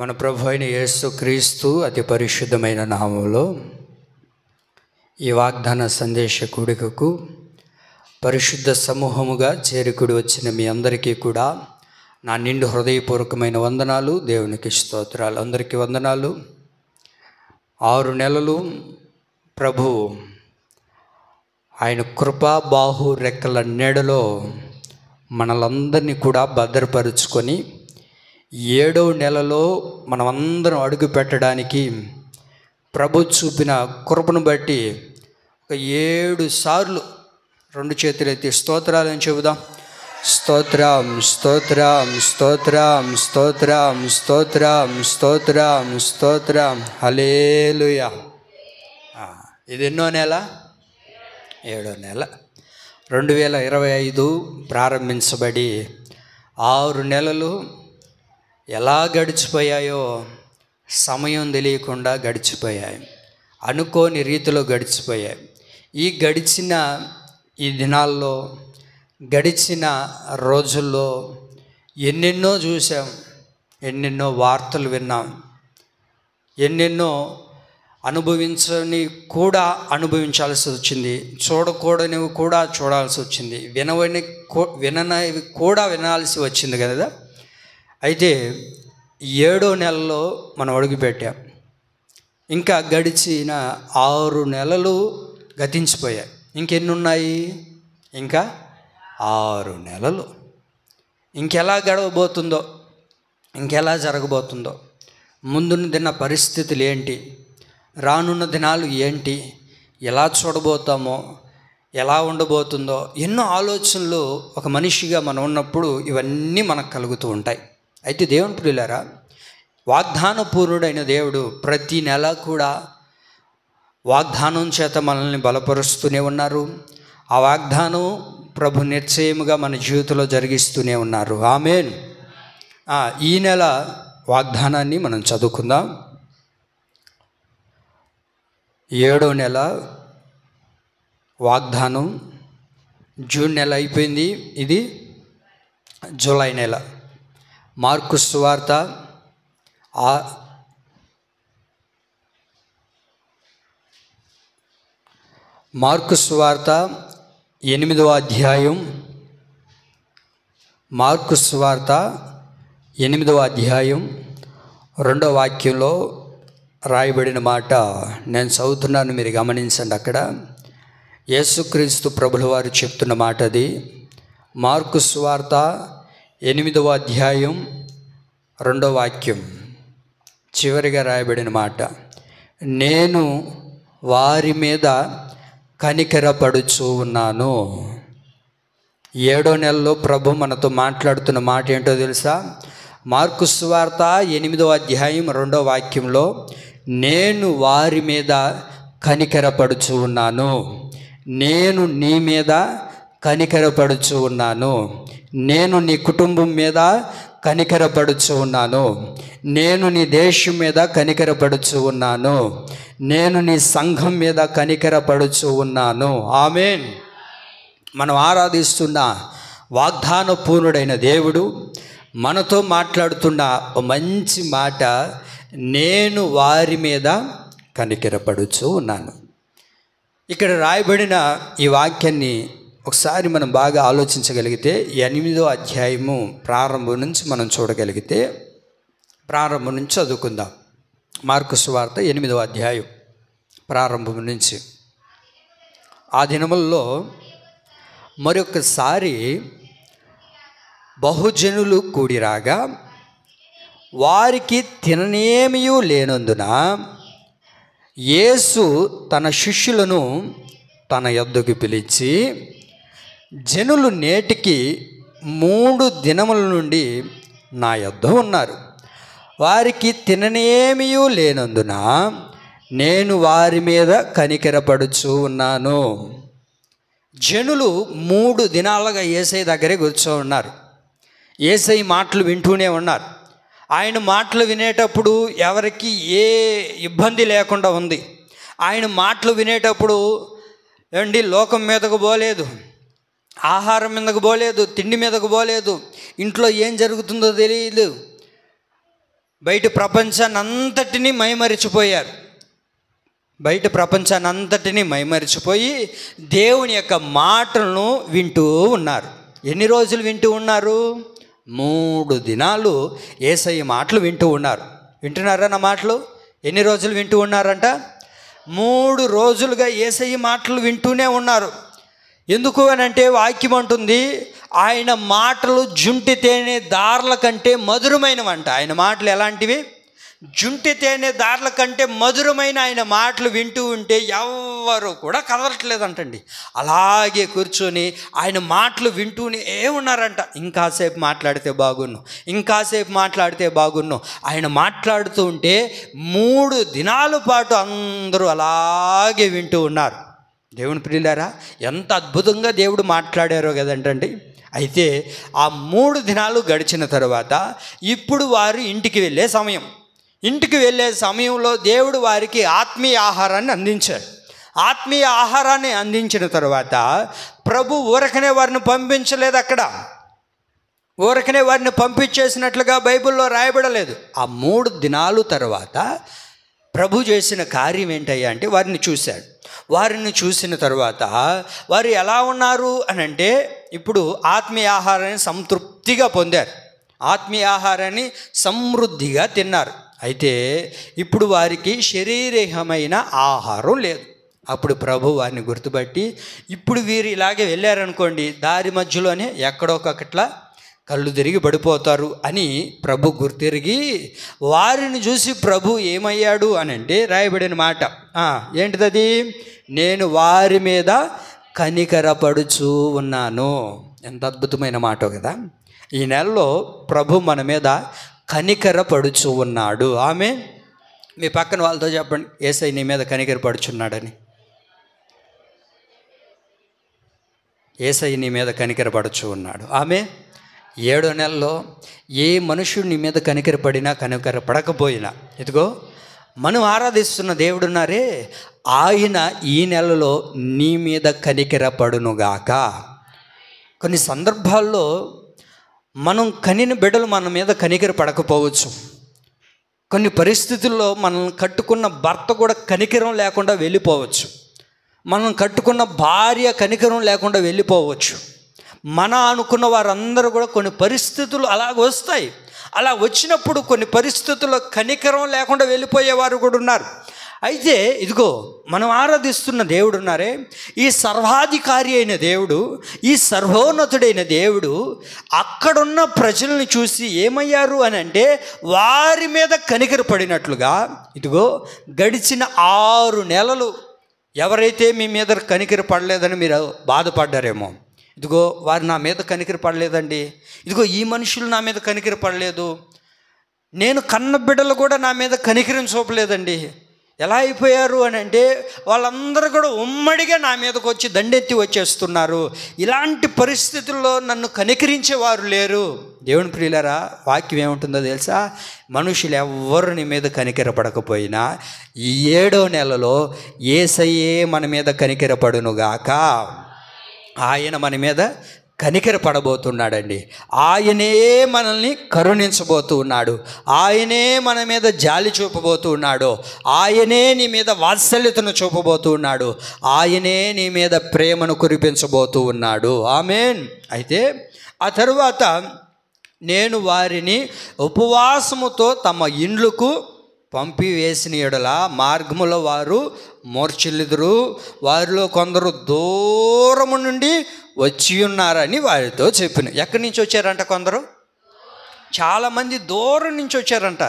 మన ప్రభు అయిన యేసు క్రీస్తు అతి పరిశుద్ధమైన నామములో ఈ వాగ్దాన సందేశ కూడికకు పరిశుద్ధ సమూహముగా చేరుకుడి వచ్చిన మీ అందరికీ కూడా నా నిండు హృదయపూర్వకమైన వందనాలు. దేవునికి స్తోత్రాలు. అందరికీ వందనాలు. 6 నెలలు ప్రభు ఆయన కృపా బాహు రెక్కల నీడలో మనలందరినీ కూడా భద్రపరుచుకొని 7వ నెలలో మనమందరం అడుగు పెట్టడానికి ప్రభు చూపిన కృపను బట్టి ఒక 7 సార్లు 2 చేతులు ఎత్తి స్తోత్రాలని చెబుదాం. స్తోత్రం, స్తోత్రం, స్తోత్రం, స్తోత్రం, స్తోత్రం, స్తోత్రం, స్తోత్రం. హల్లెలూయా. ఇది ఎన్నో నెల? 7వ నెల. 2025 ప్రారంభించబడి 6 నెలలు ఎలా గడిచిపోయాయో సమయం తెలియకుండా గడిచిపోయాయి. అనుకోని రీతిలో గడిచిపోయాయి. ఈ గడిచిన ఈ దినాల్లో, గడిచిన రోజుల్లో ఎన్నెన్నో చూసాం, ఎన్నెన్నో వార్తలు విన్నాం, ఎన్నెన్నో అనుభవించని కూడా అనుభవించాల్సి వచ్చింది, చూడకూడనివి కూడా చూడాల్సి వచ్చింది, విననివి కూడా వినాల్సి వచ్చింది కదా. అయితే 7వ నెలలో మనం అడుగుపెట్టాం. ఇంకా గడిచిన 6 నెలలు గతించిపోయాయి. ఇంకెన్ని ఉన్నాయి? ఇంకా 6 నెలలు. ఇంకెలా గడవబోతుందో, ఇంకెలా జరగబోతుందో, ముందున్న దిన పరిస్థితులు ఏంటి, రానున్న దినాలు ఏంటి, ఎలా చూడబోతామో, ఎలా ఉండబోతుందో, ఎన్నో ఆలోచనలు ఒక మనిషిగా మనం ఉన్నప్పుడు ఇవన్నీ మనకు కలుగుతూ ఉంటాయి. అయితే దేవుని ప్రియులారా, వాగ్దాన పూర్ణుడైన దేవుడు ప్రతి నెల కూడా వాగ్దానం చేత మనల్ని బలపరుస్తూనే ఉన్నారు. ఆ వాగ్దానం ప్రభు నిశ్చయముగా మన జీవితంలో జరిగిస్తూనే ఉన్నారు. ఆమేన్. ఈ నెల వాగ్దానాన్ని మనం చదువుకుందాం. 7వ నెల వాగ్దానం. జూన్ నెల అయిపోయింది, ఇది జూలై నెల. మార్కు సువార్త మార్కు సువార్త 8వ అధ్యాయం. మార్కు సువార్త 8వ అధ్యాయం 2వ వాక్యంలో రాయబడిన మాట నేను చదువుతున్నాను, మీరు గమనించండి. అక్కడ యేసుక్రీస్తు ప్రభుల వారు చెప్తున్న మాట అది. మార్కు సువార్త 8వ అధ్యాయం 2వ వాక్యం చివరిగా రాయబడిన మాట, నేను వారి మీద కనికరపడుచు ఉన్నాను. 7వ నెలలో ప్రభు మనతో మాట్లాడుతున్న మాట ఏంటో తెలుసా? మార్కు సువార్త 8వ అధ్యాయం 2వ వాక్యంలో, నేను వారి మీద కనికరపడుచు ఉన్నాను, నేను నీ మీద కనికరపడుచు ఉన్నాను, నేను నీ కుటుంబం మీద కనికరపడుచు ఉన్నాను, నేను నీ దేశం మీద కనికరపడుచు ఉన్నాను, నేను నీ సంఘం మీద కనికరపడుచు ఉన్నాను. ఆమేన్. మనం ఆరాధిస్తున్న వాగ్దాన పూర్ణుడైన దేవుడు మనతో మాట్లాడుతున్న మంచి మాట, నేను వారి మీద కనికరపడుచు ఉన్నాను. ఇక్కడ రాయబడిన ఈ వాక్యాన్ని ఒకసారి మనం బాగా ఆలోచించగలిగితే, 8వ అధ్యాయము ప్రారంభం నుంచి మనం చూడగలిగితే, ప్రారంభం నుంచి చదువుకుందాం. మార్కు సువార్త 8వ అధ్యాయం ప్రారంభం నుంచి. ఆ దినముల్లో మరొకసారి బహుజనులు కూడిరాగా వారికి తిననేమియూ లేనందున యేసు తన శిష్యులను తన యొద్దకు పిలిచి, జనులు నేటికి 3 దినముల నుండి నా యొద్ద ఉన్నారు, వారికి తిననేమియూ లేనందున నేను వారి మీద కనికరపడుచు ఉన్నాను. జనులు 3 దినాలుగా యేసయ్య దగ్గరే కూర్చో ఉన్నారు. యేసయ్య మాటలు వింటూనే ఉన్నారు. ఆయన మాటలు వినేటప్పుడు ఎవరికి ఏ ఇబ్బంది లేకుండా ఉంది. ఆయన మాటలు వినేటప్పుడు లోకం మీదకు పోలేదు, ఆహారం మీదకు పోలేదు, తిండి మీదకు పోలేదు, ఇంట్లో ఏం జరుగుతుందో తెలియదు, బయట ప్రపంచాన్ని అంతటినీ మైమరిచిపోయారు. బయట ప్రపంచాన్ని అంతటినీ మైమరిచిపోయి దేవుని యొక్క మాటలను వింటూ ఉన్నారు. ఎన్ని రోజులు వింటూ ఉన్నారు? 3 దినాలు యేసయ్య మాటలు వింటూ ఉన్నారు. వింటున్నారా నా మాటలు? ఎన్ని రోజులు వింటూ ఉన్నారంట? 3 రోజులుగా యేసయ్య మాటలు వింటూనే ఉన్నారు. ఎందుకు అని అంటే వాక్యం అంటుంది, ఆయన మాటలు జుంటి తేనె దారుల కంటే మధురమైనవంట. ఆయన మాటలు ఎలాంటివి? జుంటి తేనె దారుల కంటే మధురమైన ఆయన మాటలు వింటూ ఉంటే ఎవ్వరు కూడా కదలట్లేదంటండి. అలాగే కూర్చొని ఆయన మాటలు వింటూనే ఉన్నారంట. ఇంకాసేపు మాట్లాడితే బాగున్ను, ఇంకాసేపు మాట్లాడితే బాగున్ను. ఆయన మాట్లాడుతూ ఉంటే 3 దినాల పాటు అందరూ అలాగే వింటూ ఉన్నారు. దేవుని ప్రియులారా, ఎంత అద్భుతంగా దేవుడు మాట్లాడారో కదంటండి. అయితే ఆ 3 దినాలు గడిచిన తర్వాత ఇప్పుడు వారు ఇంటికి వెళ్ళే సమయం. ఇంటికి వెళ్ళే సమయంలో దేవుడు వారికి ఆత్మీయ ఆహారాన్ని అందించాడు. ఆత్మీయ ఆహారాన్ని అందించిన తర్వాత ప్రభు ఊరకనే వారిని పంపించలేదు. అక్కడ ఊరకనే వారిని పంపించేసినట్లుగా బైబిల్లో రాయబడలేదు. ఆ 3 దినాలు తర్వాత ప్రభు చేసిన కార్యం ఏంటయ్యా అంటే వారిని చూశాడు. వారిని చూసిన తర్వాత వారు ఎలా ఉన్నారు అని అంటే ఇప్పుడు ఆత్మీయ ఆహారాన్ని సంతృప్తిగా పొందారు. ఆత్మీయ ఆహారాన్ని సమృద్ధిగా తిన్నారు. అయితే ఇప్పుడు వారికి శరీరమైన ఆహారం లేదు. అప్పుడు ప్రభు వారిని గుర్తుపట్టి, ఇప్పుడు వీరు ఇలాగే వెళ్ళారనుకోండి, దారి మధ్యలోనే ఎక్కడొకట్లా కళ్ళు తిరిగి పడిపోతారు అని ప్రభు గుర్తిరిగి వారిని చూసి ప్రభు ఏమయ్యాడు అని అంటే రాయబడిన మాట ఏంటిది? నేను వారి మీద కనికరపడుచూ ఉన్నాను. ఎంత అద్భుతమైన మాట కదా. ఈ నెలలో ప్రభు మన మీద కనికరపడుచూ ఉన్నాడు. ఆమె మీ పక్కన వాళ్ళతో చెప్పండి, యేసయ్య నీ మీద కనికరపడుచున్నాడని. యేసయ్య నీ మీద కనికరపడుచూ ఉన్నాడు. ఆమె 7వ నెలలో ఏ మనుషుడు నీ మీద కనికరపడినా కనికరపడకపోయినా, ఇదిగో మనం ఆరాధిస్తున్న దేవుడున్నారే, ఆయన ఈ నెలలో నీ మీద కనికరపడునుగాక. కొన్ని సందర్భాల్లో మనం కనిన బిడ్డలు మన మీద కనికరపడకపోవచ్చు. కొన్ని పరిస్థితుల్లో మనం కట్టుకున్న భర్త కూడా కనికరం లేకుండా వెళ్ళిపోవచ్చు. మనం కట్టుకున్న భార్య కనికరం లేకుండా వెళ్ళిపోవచ్చు. మన అనుకున్న వారందరూ కూడా కొన్ని పరిస్థితులు అలాగ వస్తాయి. అలా వచ్చినప్పుడు కొన్ని పరిస్థితుల్లో కనికరం లేకుండా వెళ్ళిపోయేవారు కూడా ఉన్నారు. అయితే ఇదిగో మనం ఆరాధిస్తున్న దేవుడు ఉన్నారే, ఈ సర్వాధికారి అయిన దేవుడు, ఈ సర్వోన్నతుడైన దేవుడు అక్కడున్న ప్రజల్ని చూసి ఏమయ్యారు అని అంటే వారి మీద కనికరపడినట్లుగా, ఇదిగో గడిచిన 6 నెలలు ఎవరైతే మీ మీద కనికరపడలేదని మీరు బాధపడ్డారేమో, ఇదిగో వారు నా మీద కనికరపడలేదండి, ఇదిగో ఈ మనుషులు నా మీద కనికరపడలేదు, నేను కన్న బిడ్డలు కూడా నా మీద కనికరం చూపలేదండి. ఎలా అయిపోయారు అని అంటే వాళ్ళందరూ కూడా ఉమ్మడిగా నా మీదకి వచ్చి దండెత్తి వచ్చేస్తున్నారు. ఇలాంటి పరిస్థితుల్లో నన్ను కనికరించేవారు లేరు. దేవుని ప్రియులారా, వాక్యం ఏముంటుందో తెలుసా? మనుషులు ఎవ్వరు నీ మీద కనికరపడకపోయినా ఈ 7వ నెలలో యేసయ్యే మన మీద కనికరపడునుగాక. ఆయన మన మీద కనికరపడబోతున్నాడండి. ఆయనే మనల్ని కరుణించబోతూ ఉన్నాడు. ఆయనే మన మీద జాలి చూపబోతూ ఉన్నాడు. ఆయనే నీ మీద వాత్సల్యతను చూపబోతూ ఉన్నాడు. ఆయనే నీ మీద ప్రేమను కురిపించబోతూ ఉన్నాడు. ఆమేన్. అయితే ఆ తరువాత నేను వారిని ఉపవాసముతో తమ ఇండ్లకు పంపివేసిన ఎడల మార్గములో వారు మూర్ఛిల్లుదురు, వారిలో కొందరు దూరము నుండి వచ్చి ఉన్నారని వారితో చెప్పిన. ఎక్కడి నుంచి వచ్చారంట? కొందరు, చాలామంది దూరం నుంచి వచ్చారంట.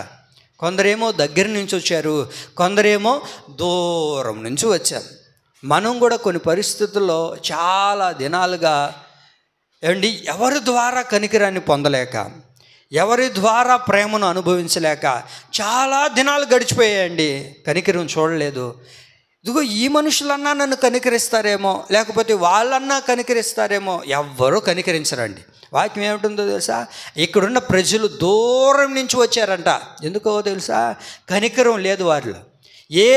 కొందరేమో దగ్గర నుంచి వచ్చారు, కొందరేమో దూరం నుంచి వచ్చారు. మనం కూడా కొన్ని పరిస్థితుల్లో చాలా దినాలుగా ఎవరి ద్వారా కనికరాన్ని పొందలేక, ఎవరి ద్వారా ప్రేమను అనుభవించలేక చాలా దినాలు గడిచిపోయాయండి, కనికరం చూడలేదు. ఇదిగో ఈ మనుషులన్నా నన్ను కనికరిస్తారేమో, లేకపోతే వాళ్ళన్నా కనికరిస్తారేమో, ఎవ్వరూ కనికరించరండి. వాక్యం ఏమిటుందో తెలుసా? ఇక్కడున్న ప్రజలు దూరం నుంచి వచ్చారంట. ఎందుకో తెలుసా? కనికరం లేదు వారిలో. ఏ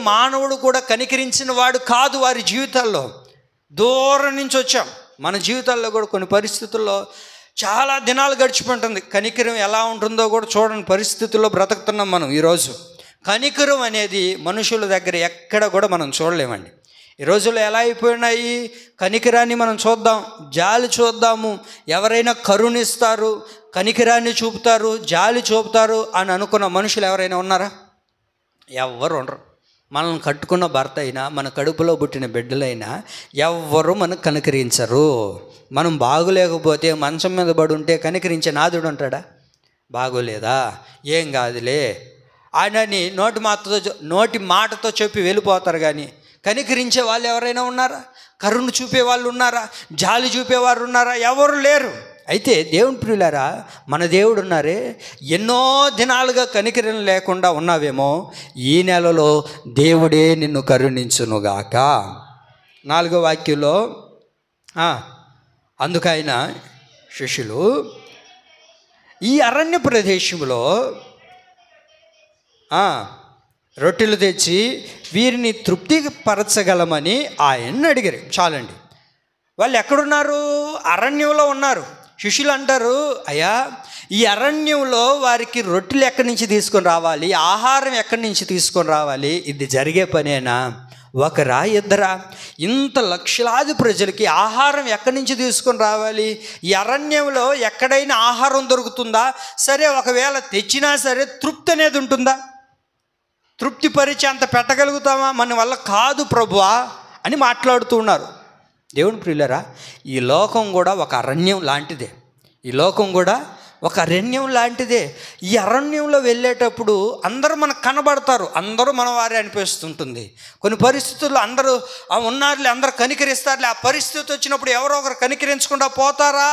మానవుడు కూడా కనికరించిన వాడు కాదు వారి జీవితాల్లో. దూరం నుంచి వచ్చాం. మన జీవితాల్లో కూడా కొన్ని పరిస్థితుల్లో చాలా దినాలు గడిచిపోతుంది. కనికరం ఎలా ఉంటుందో కూడా చూడని పరిస్థితుల్లో బ్రతుకుతున్నాం మనం ఈరోజు. కనికరం అనేది మనుషుల దగ్గర ఎక్కడ కూడా మనం చూడలేమండి. ఈ రోజుల్లో ఎలా అయిపోయినాయి, కనికరాన్ని మనం చూద్దాం, జాలి చూద్దాము, ఎవరైనా కరుణిస్తారు, కనికరాన్ని చూపుతారు, జాలి చూపుతారు అని అనుకున్న మనుషులు ఎవరైనా ఉన్నారా? ఎవ్వరు ఉండరు. మనల్ని కట్టుకున్న భర్త అయినా, మన కడుపులో పుట్టిన బిడ్డలైనా ఎవ్వరు మనకు కనికరించరు. మనం బాగులేకపోతే మంచం మీద పడి ఉంటే కనికరించే నాదుడు ఉంటాడా? బాగోలేదా, ఏం కాదులే ఆయనని నోటి మాటతో చెప్పి వెళ్ళిపోతారు. కానీ కనికరించే వాళ్ళు ఎవరైనా ఉన్నారా? కరుణ చూపే వాళ్ళు ఉన్నారా? జాలి చూపేవారు ఉన్నారా? ఎవరు లేరు. అయితే దేవుని ప్రియులారా, మన దేవుడు ఉన్నారే, ఎన్నో దినాలుగా కనికరం లేకుండా ఉన్నావేమో, ఈ నెలలో దేవుడే నిన్ను కరుణించునుగాక. 4వ వాక్యంలో అందుకైన శిష్యులు ఈ అరణ్య ప్రదేశంలో రొట్టెలు తెచ్చి వీరిని తృప్తిపరచగలమని ఆయన్ని అడిగారు. చాలండి. వాళ్ళు ఎక్కడున్నారు? అరణ్యంలో ఉన్నారు. శిష్యులు అంటారు, అయ్యా ఈ అరణ్యంలో వారికి రొట్టెలు ఎక్కడి నుంచి తీసుకొని రావాలి, ఆహారం ఎక్కడి నుంచి తీసుకొని రావాలి? ఇది జరిగే పనేనా? ఒకరా ఇద్దరా? ఇంత లక్షలాది ప్రజలకి ఆహారం ఎక్కడి నుంచి తీసుకొని రావాలి? ఈ అరణ్యంలో ఎక్కడైనా ఆహారం దొరుకుతుందా? సరే, ఒకవేళ తెచ్చినా సరే తృప్తి అనేది ఉంటుందా? తృప్తి పరిచి అంత పెట్టగలుగుతామా? మన వల్ల కాదు ప్రభువా అని మాట్లాడుతూ ఉన్నారు. దేవుని ప్రియులారా, ఈ లోకం కూడా ఒక అరణ్యం లాంటిదే. ఈ లోకం కూడా ఒక అరణ్యం లాంటిదే. ఈ అరణ్యంలో వెళ్ళేటప్పుడు అందరూ మనకు కనబడతారు, అందరూ మన వారే అనిపిస్తుంటుంది. కొన్ని పరిస్థితుల్లో అందరూ ఉన్నారులే, అందరూ కనికరిస్తారులే. ఆ పరిస్థితి వచ్చినప్పుడు ఎవరో ఒకరు కనికరించకుండా పోతారా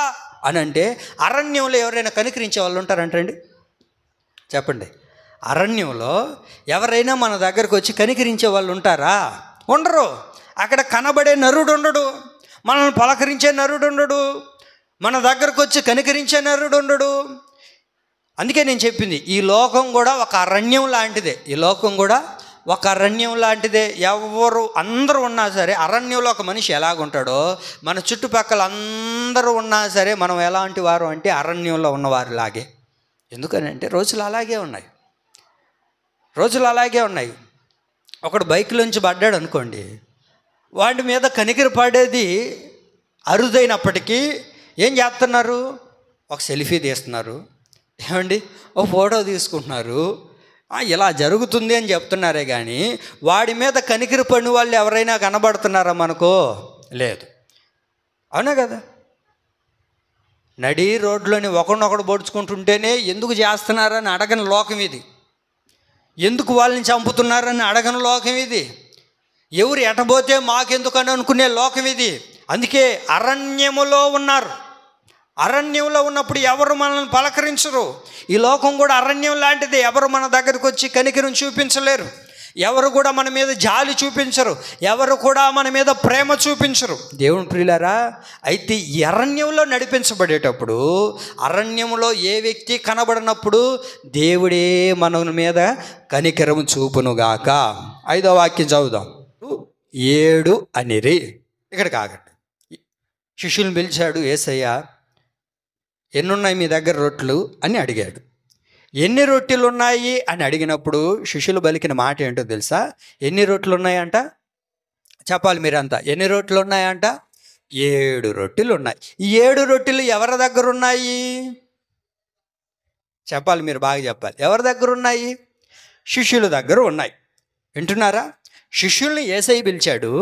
అని అంటే, అరణ్యంలో ఎవరైనా కనికరించే వాళ్ళు ఉంటారంటండి? చెప్పండి. అరణ్యంలో ఎవరైనా మన దగ్గరకు వచ్చి కనికరించే వాళ్ళు ఉంటారా? ఉండరు. అక్కడ కనబడే నరుడు ఉండడు, మనల్ని పలకరించే నరుడు ఉండడు, మన దగ్గరకు వచ్చి కనికరించే నరుడు ఉండడు. అందుకే నేను చెప్పింది, ఈ లోకం కూడా ఒక అరణ్యం లాంటిదే. ఈ లోకం కూడా ఒక అరణ్యం లాంటిదే. అందరూ ఉన్నా సరే, అరణ్యంలో ఒక మనిషి ఎలాగుంటాడో మన చుట్టుపక్కల అందరూ ఉన్నా సరే మనం ఎలాంటి వారు అంటే అరణ్యంలో ఉన్నవారు లాగే. ఎందుకనంటే రోజులు అలాగే ఉన్నాయి. ఒకడు బైక్లోంచి పడ్డాడు అనుకోండి, వాడి మీద కనికర పడేది అరుదైనప్పటికీ ఏం చేస్తున్నారు? ఒక సెల్ఫీ తీస్తున్నారు, ఏమండి ఒక ఫోటో తీసుకుంటున్నారు, ఇలా జరుగుతుంది అని చెప్తున్నారే కానీ వాడి మీద కనికర పడిన వాళ్ళు ఎవరైనా కనబడుతున్నారా మనకు? లేదు. అవునా కదా? నడి రోడ్లోని ఒకరినొకడు పొడుచుకుంటుంటేనే ఎందుకు చేస్తున్నారని అడగని లోకం ఇది. ఎందుకు వాళ్ళని చంపుతున్నారని అడగని లోకం ఇది. ఎవరు ఎటబోతే మాకెందుకని అనుకునే లోకం ఇది. అందుకే అరణ్యములో ఉన్నారు. అరణ్యంలో ఉన్నప్పుడు ఎవరు మనల్ని పలకరించరు. ఈ లోకం కూడా అరణ్యం లాంటిది. ఎవరు మన దగ్గరకు వచ్చి కనికరం చూపించలేరు. ఎవరు కూడా మన మీద జాలి చూపించరు. ఎవరు కూడా మన మీద ప్రేమ చూపించరు. దేవుని ప్రియులారా, అయితే ఈ అరణ్యంలో నడిపించబడేటప్పుడు, అరణ్యంలో ఏ వ్యక్తి కనబడినప్పుడు దేవుడే మన మీద కనికరం చూపునుగాక. 5వ వాక్యం చదువుదాం. 7 అనిరి. ఇక్కడ కాగండి. శిష్యులను పిలిచాడు యేసయ్య, ఎన్నున్నాయి మీ దగ్గర రొట్టెలు అని అడిగాడు. ఎన్ని రొట్టెలు ఉన్నాయి అని అడిగినప్పుడు శిష్యులు పలికిన మాట ఏంటో తెలుసా? ఎన్ని రొట్టెలు ఉన్నాయంట? చెప్పాలి మీరంతా. ఎన్ని రొట్టెలు ఉన్నాయంట? 7 రొట్టెలు ఉన్నాయి. ఈ 7 రొట్టెలు ఎవరి దగ్గర ఉన్నాయి? చెప్పాలి, మీరు బాగా చెప్పాలి. ఎవరి దగ్గర ఉన్నాయి? శిష్యుల దగ్గర ఉన్నాయి. వింటున్నారా? శిష్యుల్ని యేసయ్య పిలిచాడు.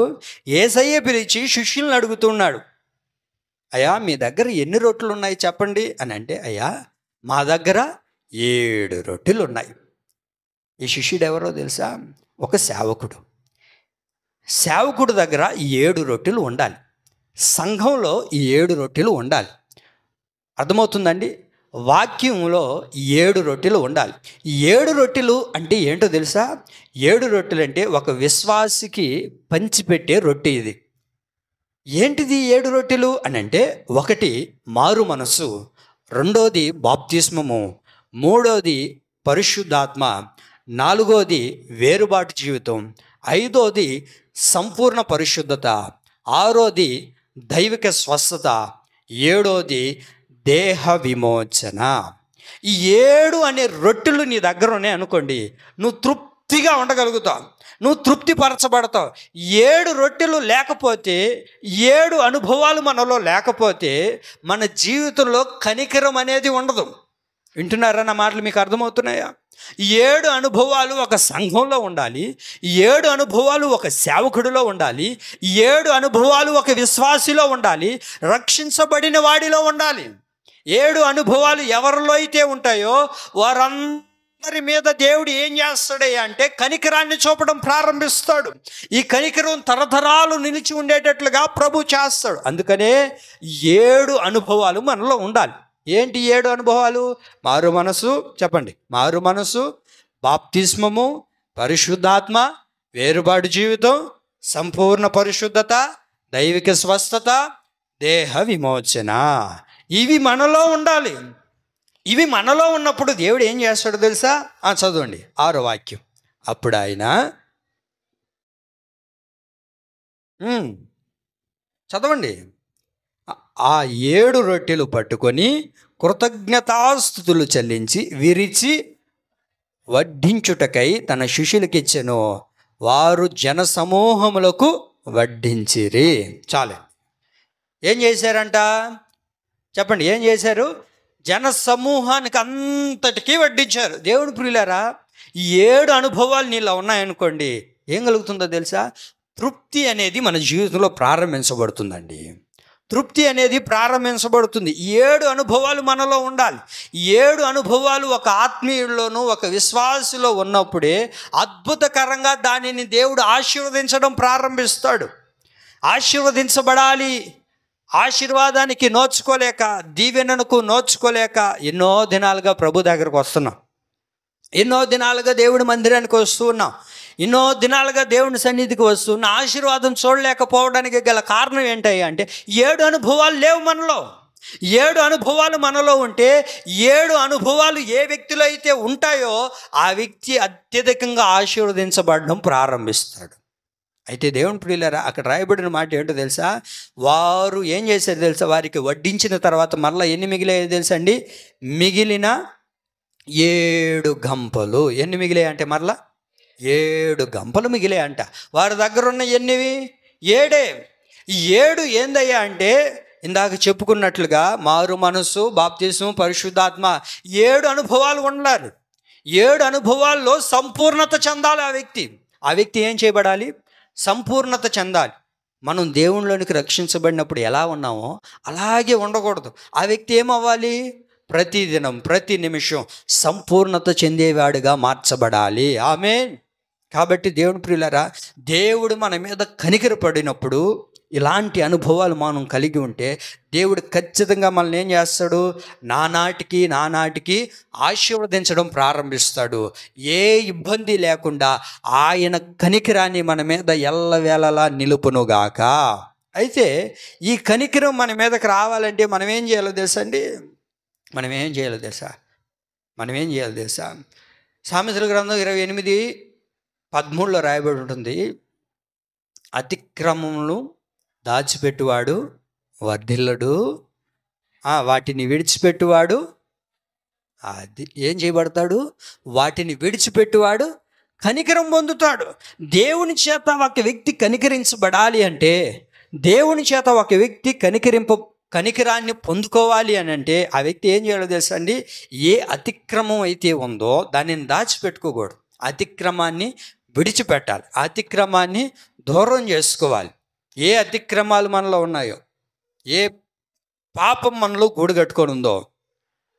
యేసయ్య పిలిచి శిష్యుల్ని అడుగుతున్నాడు, అయ్యా మీ దగ్గర ఎన్ని రొట్టెలు ఉన్నాయి చెప్పండి అని అంటే, అయ్యా మా దగ్గర 7 రొట్టెలు ఉన్నాయి. ఈ శిష్యుడు ఎవరో తెలుసా? ఒక సేవకుడు. సేవకుడు దగ్గర 7 రొట్టెలు ఉండాలి. సంఘంలో 7 రొట్టెలు ఉండాలి. అర్థమవుతుందండి? వాక్యంలో 7 రొట్టెలు ఉండాలి. 7 రొట్టెలు అంటే ఏంటో తెలుసా? 7 రొట్టెలు అంటే ఒక విశ్వాసికి పంచిపెట్టే రొట్టె ఇది. ఏంటిది 7 రొట్టెలు అని అంటే, 1 మారు మనస్సు, 2ది బాప్తిస్మము, 3ది పరిశుద్ధాత్మ, 4ది వేరుబాటు జీవితం, 5ది సంపూర్ణ పరిశుద్ధత, 6ది దైవిక స్వస్థత, 7ది దేహ విమోచన. ఈ 7 అనే రొట్టెలు నీ దగ్గర ఉన్నాయి అనుకోండి, నువ్వు తృప్తిగా ఉండగలుగుతావు, నువ్వు తృప్తిపరచబడతావు. 7 రొట్టెలు లేకపోతే, 7 అనుభవాలు మనలో లేకపోతే మన జీవితంలో కనికరం అనేది ఉండదు. వింటున్నారా నా మాటలు? మీకు అర్థమవుతున్నాయా? 7 అనుభవాలు ఒక సంఘంలో ఉండాలి, 7 అనుభవాలు ఒక సేవకుడిలో ఉండాలి, 7 అనుభవాలు ఒక విశ్వాసిలో ఉండాలి, రక్షించబడిన వాడిలో ఉండాలి. 7 అనుభవాలు ఎవరిలో అయితే ఉంటాయో వారందరి మీద దేవుడు ఏం చేస్తాడయ్యా అంటే కనికరాన్ని చూపడం ప్రారంభిస్తాడు. ఈ కనికరం తరతరాలు నిలిచి ఉండేటట్లుగా ప్రభు చేస్తాడు. అందుకనే 7 అనుభవాలు మనలో ఉండాలి. ఏంటి 7 అనుభవాలు? మారు మనసు, చెప్పండి, మారు మనసు, బాప్తిస్మము, పరిశుద్ధాత్మ, వేరుబాటు జీవితం, సంపూర్ణ పరిశుద్ధత, దైవిక స్వస్థత, దేహ విమోచన. ఇవి మనలో ఉండాలి. ఇవి మనలో ఉన్నప్పుడు దేవుడు ఏం చేస్తాడో తెలుసా? చదవండి 6వ వాక్యం. అప్పుడు ఆయన చదవండి, ఆ 7 రొట్టెలు పట్టుకొని కృతజ్ఞతాస్తుతులు చెల్లించి విరిచి వడ్డించుటకై తన శిష్యులకిచ్చెను. వారు జనసమూహములకు వడ్డించిరి. చాలే. ఏం చేశారంట? చెప్పండి, ఏం చేశారు? జనసమూహానికి అంతటికీ వడ్డించారు. దేవుని ప్రియులారా, 7 అనుభవాలు నీలో ఉన్నాయనుకోండి, ఏం కలుగుతుందో తెలుసా? తృప్తి అనేది మన జీవితంలో ప్రారంభించబడుతుందండి. తృప్తి అనేది ప్రారంభించబడుతుంది. 7 అనుభవాలు మనలో ఉండాలి. 7 అనుభవాలు ఒక ఆత్మీయుల్లోనూ ఒక విశ్వాసిలో ఉన్నప్పుడే అద్భుతకరంగా దానిని దేవుడు ఆశీర్వదించడం ప్రారంభిస్తాడు. ఆశీర్వదించబడాలి. ఆశీర్వాదానికి నోచుకోలేక, దీవెనకు నోచుకోలేక ఎన్నో దినాలుగా ప్రభు దగ్గరకు వస్తున్నాం, ఎన్నో దినాలుగా దేవుడి మందిరానికి వస్తూ ఉన్నాం, ఎన్నో దినాలుగా దేవుని సన్నిధికి వస్తున్న ఆశీర్వాదం చూడలేకపోవడానికి గల కారణం ఏంటయ్యా అంటే 7 అనుభవాలు లేవు మనలో. 7 అనుభవాలు మనలో ఉంటే 7 అనుభవాలు ఏ వ్యక్తిలో అయితే ఉంటాయో ఆ వ్యక్తి అత్యధికంగా ఆశీర్వదించబడడం ప్రారంభిస్తాడు. అయితే దేవుని ప్రియులారా, అక్కడ రాయబడిన మాట ఏంటో తెలుసా? వారు ఏం చేశారు తెలుసా? వారికి వడ్డించిన తర్వాత మరలా ఎన్ని మిగిలాయో తెలుసా అండి? మిగిలిన 7 గంపలు. ఎన్ని మిగిలాయి అంటే మరలా 7 గంపలు మిగిలే అంట. వారి దగ్గర ఉన్న ఎన్నివి? 7. ఈ 7 ఏందయ్యా అంటే ఇందాక చెప్పుకున్నట్లుగా మారు మనసు, బాప్తిస్మం, పరిశుద్ధాత్మ, 7 అనుభవాలు ఉండాలి. 7 అనుభవాల్లో సంపూర్ణత చెందాలి ఆ వ్యక్తి. ఆ వ్యక్తి ఏం చేయబడాలి? సంపూర్ణత చెందాలి. మనం దేవునిలోనికి రక్షించబడినప్పుడు ఎలా ఉన్నామో అలాగే ఉండకూడదు. ఆ వ్యక్తి ఏమవ్వాలి? ప్రతిదినం, ప్రతి నిమిషం సంపూర్ణత చెందేవాడిగా మార్చబడాలి. ఆమేన్. కాబట్టి దేవుని ప్రియులారా, దేవుడు మన మీద కనికరపడినప్పుడు ఇలాంటి అనుభవాలు మనం కలిగి ఉంటే దేవుడు ఖచ్చితంగా మనల్ని ఏం చేస్తాడు? నానాటికి ఆశీర్వదించడం ప్రారంభిస్తాడు. ఏ ఇబ్బంది లేకుండా ఆయన కనికరాన్ని మన మీద ఎల్లవేళలా నిలుపునుగాక. అయితే ఈ కనికరం మన మీదకి రావాలంటే మనం ఏం చేయాలో తెలుసా అండి? మనం ఏం చేయాలో తెలుసా? సామెతల గ్రంథం 28:13 రాయబడి ఉంటుంది, అతిక్రమములను దాచిపెట్టువాడు వర్ధిల్లడు, వాటిని విడిచిపెట్టువాడు అది ఏం చేయబడతాడు? వాటిని విడిచిపెట్టువాడు కనికరం పొందుతాడు. దేవుని చేత ఒక వ్యక్తి కనికరించబడాలి అంటే, దేవుని చేత ఒక వ్యక్తి కనికరాన్ని పొందుకోవాలి అని అంటే ఆ వ్యక్తి ఏం చేయాలో తెలుసా అండి? ఏ అతిక్రమం అయితే ఉందో దానిని దాచిపెట్టుకోకూడదు. అతిక్రమాన్ని విడిచిపెట్టాలి, అతిక్రమాన్ని దూరం చేసుకోవాలి. ఏ అతిక్రమాలు మనలో ఉన్నాయో, ఏ పాపం మనలో గూడు కట్టుకొని ఉందో,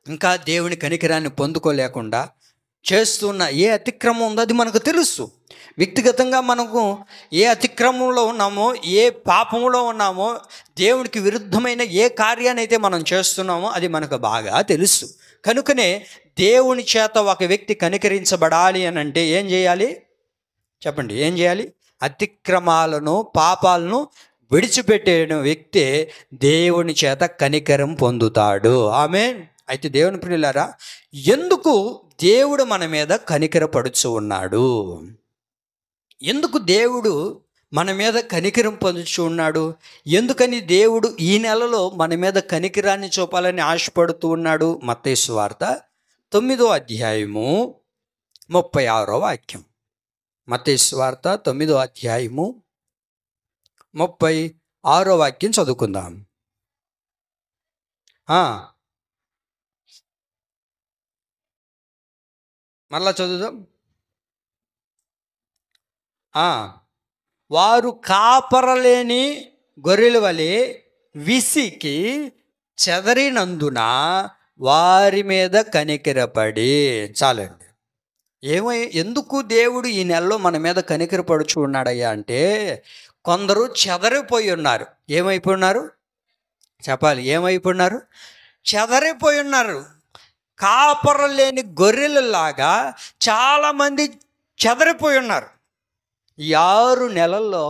ఇంకా దేవుని కనికరాన్ని పొందుకోలేకుండా చేస్తున్న ఏ అతిక్రమం ఉందో అది మనకు తెలుసు. వ్యక్తిగతంగా మనకు ఏ అతిక్రమంలో ఉన్నామో, ఏ పాపంలో ఉన్నామో, దేవునికి విరుద్ధమైన ఏ కార్యాన్ని అయితే మనం చేస్తున్నామో అది మనకు బాగా తెలుసు. కనుకనే దేవుని చేత ఒక వ్యక్తి కనికరించబడాలి అని అంటే ఏం చేయాలి? చెప్పండి, ఏం చేయాలి? అతిక్రమాలను, పాపాలను విడిచిపెట్టే వ్యక్తే దేవుని చేత కనికరం పొందుతాడు. ఆమేన్. అయితే దేవుని ప్రియులారా, ఎందుకు దేవుడు మన మీద కనికరపడుచు ఉన్నాడు? ఎందుకు దేవుడు మన మీద కనికరం పొందుచు ఉన్నాడు. ఎందుకని దేవుడు ఈ నెలలో మన మీద కనికరాన్ని చూపాలని ఆశపడుతూ ఉన్నాడు? మత్తయి సువార్త 9వ అధ్యాయము 36వ వాక్యం. మత్తయి సువార్త 9వ అధ్యాయము 36వ వాక్యం చదువుకుందాం. మళ్ళా చదువుదాం. వారు కాపరలేని గొర్రెల వలె విసికి చెదరినందున వారి మీద కనికరపడి. చాలండి. ఎందుకు దేవుడు ఈ నెలలో మన మీద కనికరపడుచు ఉన్నాడయ్యా అంటే, కొందరు చెదరిపోయి ఉన్నారు. ఏమైపోయి ఉన్నారు చెప్పాలి? ఏమైపోయి ఉన్నారు? చెదరిపోయి ఉన్నారు. కాపరం లేని గొర్రెలలాగా చాలామంది చెదరిపోయి ఉన్నారు. ఈ 6 నెలల్లో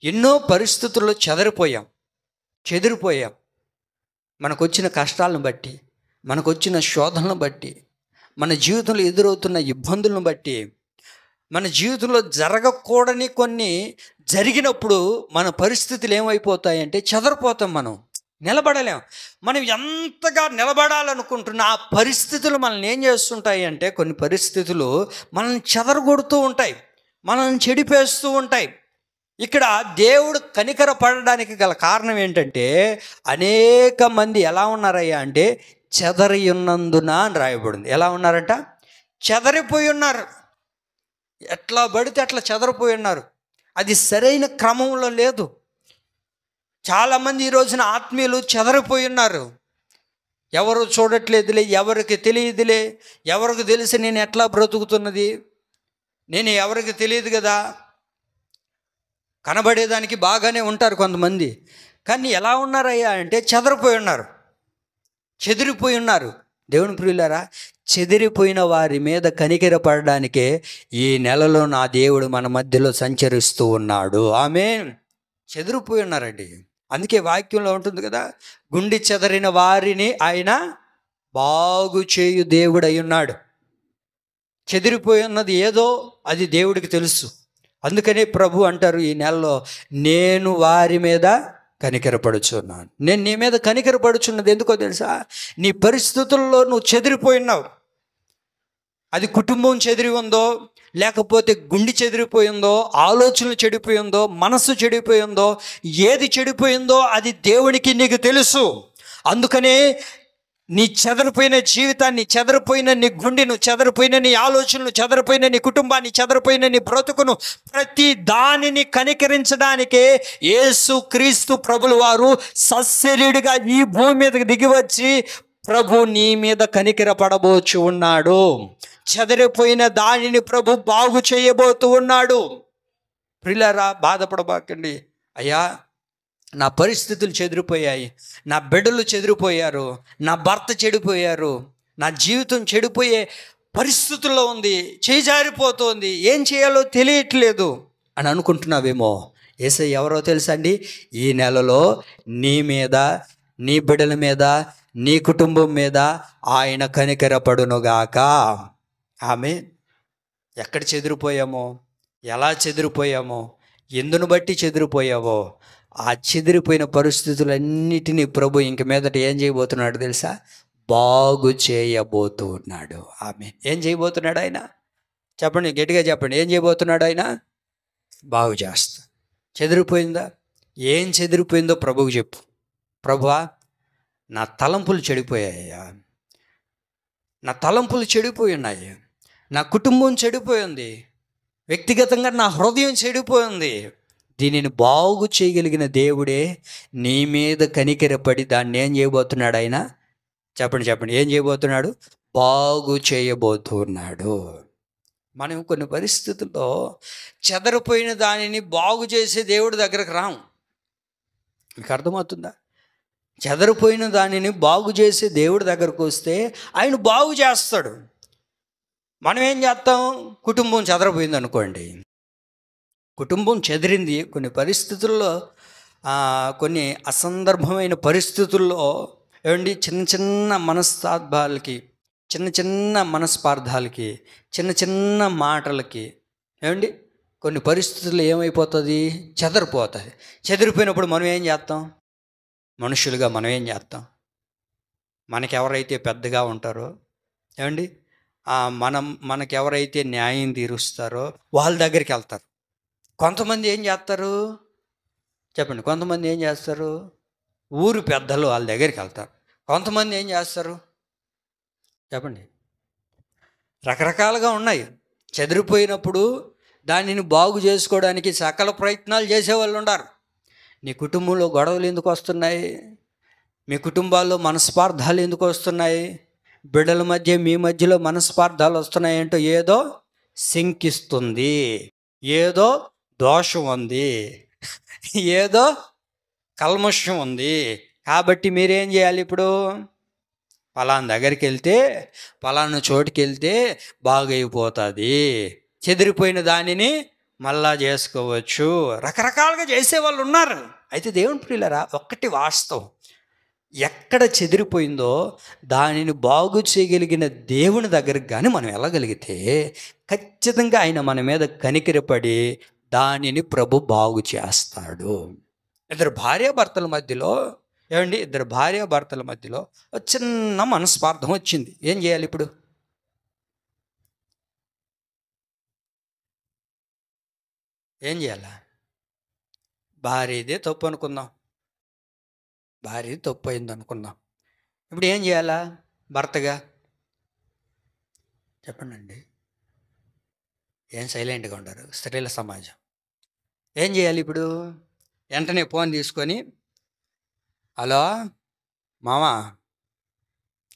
ఎన్నో పరిస్థితుల్లో చెదిరిపోయాం. మనకొచ్చిన కష్టాలను బట్టి, మనకొచ్చిన శోధనలను బట్టి, మన జీవితంలో ఎదురవుతున్న ఇబ్బందులను బట్టి, మన జీవితంలో జరగకూడని కొన్ని జరిగినప్పుడు మన పరిస్థితులు ఏమైపోతాయంటే చెదరిపోతాం. మనం నిలబడలేం. మనం ఎంతగా నిలబడాలనుకుంటున్న ఆ పరిస్థితులు మనల్ని ఏం చేస్తుంటాయి అంటే, కొన్ని పరిస్థితులు మనల్ని చెదరగొడుతూ ఉంటాయి, మనల్ని చెడిపేస్తూ ఉంటాయి. ఇక్కడ దేవుడు కనికర పడడానికి గల కారణం ఏంటంటే, అనేక మంది ఎలా ఉన్నారయ్యా అంటే చెదరి ఉన్నందున అని రాయబడింది. ఎలా ఉన్నారంట? చెదరిపోయి ఉన్నారు. ఎట్లా పడితే అట్లా చెదరిపోయి ఉన్నారు. అది సరైన క్రమంలో లేదు. చాలామంది ఈ రోజున ఆత్మీయులు చెదరిపోయి ఉన్నారు. ఎవరు చూడట్లేదులే, ఎవరికి తెలియదులే, ఎవరికి తెలిసి నేను ఎట్లా బ్రతుకుతున్నది, నేను ఎవరికి తెలియదు కదా. కనబడేదానికి బాగానే ఉంటారు కొంతమంది, కానీ ఎలా ఉన్నారయ్యా అంటే చెదరిపోయి ఉన్నారు, చెదిరిపోయి ఉన్నారు. దేవుని ప్రియులారా, చెదిరిపోయిన వారి మీద కనికర పడడానికే ఈ నెలలో నా దేవుడు మన మధ్యలో సంచరిస్తూ ఉన్నాడు. ఆమేన్. చెదిరిపోయి ఉన్నారండి. అందుకే వాక్యంలో ఉంటుంది కదా, గుండి చెదరిన వారిని ఆయన బాగు చేయు దేవుడు అయి ఉన్నాడు. చెదిరిపోయి ఉన్నది ఏదో అది దేవుడికి తెలుసు. అందుకనే ప్రభు అంటారు ఈ నెలలో, నేను వారి మీద కనికరపడుచున్నాను. నేను నీ మీద కనికరపడుచున్నది ఎందుకో తెలుసా? నీ పరిస్థితుల్లో నువ్వు చెదిరిపోయినావు. అది కుటుంబం చెదిరి ఉందో, లేకపోతే గుండె చెదిరిపోయిందో, ఆలోచనలు చెడిపోయిందో, మనసు చెడిపోయిందో, ఏది చెడిపోయిందో అది దేవునికి నీకు తెలుసు. అందుకనే నీ చెదరిపోయిన జీవితాన్ని, చెదరిపోయిన నీ గుండెను, చెదరిపోయిన నీ ఆలోచనలు, చెదరిపోయిన నీ కుటుంబాన్ని, చెదరిపోయిన నీ బ్రతుకును, ప్రతి దానిని కనికరించడానికే యేసు క్రీస్తు ప్రభుల వారు సశరీరుడిగా ఈ భూమి మీదకి దిగివచ్చి ప్రభు నీ మీద కనికర పడబోచు ఉన్నాడు. చెదరిపోయిన దానిని ప్రభు బాగు చేయబోతూ ఉన్నాడు. ప్రియులారా, బాధపడబాకండి. అయ్యా, నా పరిస్థితులు చెదిరిపోయాయి, నా బిడ్డలు చెదిరిపోయారు, నా భర్త చెడిపోయారు, నా జీవితం చెడిపోయే పరిస్థితుల్లో ఉంది, చేజారిపోతుంది, ఏం చేయాలో తెలియట్లేదు అని అనుకుంటున్నావేమో. యేసయ్య ఎవరో తెలుసా అండి? ఈ నెలలో నీ మీద, నీ బిడ్డల మీద, నీ కుటుంబం మీద ఆయన కనికరపడునుగాక. ఆమె. ఎక్కడ చెదిరిపోయామో, ఎలా చెదిరిపోయామో, ఎందును బట్టి చెదిరిపోయావో, ఆ చెదిరిపోయిన పరిస్థితులన్నిటినీ ప్రభు ఇంక మీదట ఏం చేయబోతున్నాడు తెలుసా? బాగు చేయబోతూ ఉన్నాడు. ఆమె. ఏం చేయబోతున్నాడు ఆయన? చెప్పండి, గట్టిగా చెప్పండి. ఏం చేయబోతున్నాడు ఆయన? బాగు చేస్తా. చెదిరిపోయిందా? ఏం చెదిరిపోయిందో ప్రభువు చెప్పు. ప్రభువా, నా తలంపులు చెడిపోయాయ్యా, నా తలంపులు చెడిపోయి ఉన్నాయి, నా కుటుంబం చెడిపోయింది, వ్యక్తిగతంగా నా హృదయం చెడిపోయింది. దీనిని బాగు చేయగలిగిన దేవుడే నీ మీద కనికరపడి దాన్ని ఏం చేయబోతున్నాడు ఆయన? చెప్పండి. ఏం చేయబోతున్నాడు? బాగు చేయబోతున్నాడు. మనం కొన్ని పరిస్థితుల్లో చెదరిపోయిన దానిని బాగు చేసే దేవుడి దగ్గరకు రాము. మీకు అర్థమవుతుందా? చెదరిపోయిన దానిని బాగు చేసే దేవుడి దగ్గరకు వస్తే ఆయన బాగు చేస్తాడు. మనం ఏం చేస్తాం? కుటుంబం చెదరిపోయింది అనుకోండి, కుటుంబం చెదిరింది కొన్ని పరిస్థితుల్లో, కొన్ని అసందర్భమైన పరిస్థితుల్లో ఏమండి, చిన్న చిన్న మనస్తాపాలకి, చిన్న చిన్న మనస్పార్థాలకి, చిన్న చిన్న మాటలకి ఏమండి కొన్ని పరిస్థితుల్లో ఏమైపోతుంది, చెదరిపోతుంది. చెదిరిపోయినప్పుడు మనం ఏం చేస్తాం? మనుషులుగా మనం ఏం చేస్తాం? మనకెవరైతే పెద్దగా ఉంటారో, ఏమండి, మనకెవరైతే న్యాయం తీరుస్తారో వాళ్ళ దగ్గరికి వెళ్తారు. కొంతమంది ఏం చేస్తారు చెప్పండి? కొంతమంది ఏం చేస్తారు? ఊరు పెద్దలు వాళ్ళ దగ్గరికి వెళ్తారు. కొంతమంది ఏం చేస్తారు చెప్పండి? రకరకాలుగా ఉన్నాయి. చెదిరిపోయినప్పుడు దానిని బాగు చేసుకోవడానికి సకల ప్రయత్నాలు చేసేవాళ్ళు ఉన్నారు. నీ కుటుంబంలో గొడవలు ఎందుకు వస్తున్నాయి? మీ కుటుంబాల్లో మనస్పార్థాలు ఎందుకు వస్తున్నాయి? బిడ్డల మధ్య, మీ మధ్యలో మనస్పార్థాలు వస్తున్నాయంటో ఏదో శంకిస్తుంది, ఏదో దోషం ఉంది, ఏదో కల్మషం ఉంది. కాబట్టి మీరేం చేయాలి? ఇప్పుడు పలానా దగ్గరికి వెళ్తే, పలానా చోటుకి వెళ్తే బాగైపోతుంది, చెదిరిపోయిన దానిని మళ్ళా చేసుకోవచ్చు. రకరకాలుగా చేసేవాళ్ళు ఉన్నారు. అయితే దేవుని ప్రియులారా, ఒక్కటి వాస్తవం, ఎక్కడ చెదిరిపోయిందో దానిని బాగు చేయగలిగిన దేవుని దగ్గరికి కానీ మనం వెళ్ళగలిగితే ఖచ్చితంగా ఆయన మన మీద కనికరపడి దానిని ప్రభు బాగు చేస్తాడు. ఇద్దరు భార్యాభర్తల మధ్యలో ఒక చిన్న మనస్పార్థం వచ్చింది. ఏం చేయాలి ఇప్పుడు? ఏం చేయాలా? భార్యదే తప్పు అనుకుందాం, భార్య తప్పు అయింది అనుకుందాం. ఇప్పుడు ఏం చేయాలా భర్తగా? చెప్పండి. ఏం సైలెంట్గా ఉండరు స్త్రీల సమాజం? ఏం చేయాలి ఇప్పుడు? వెంటనే ఫోన్ తీసుకొని, హలో మామా,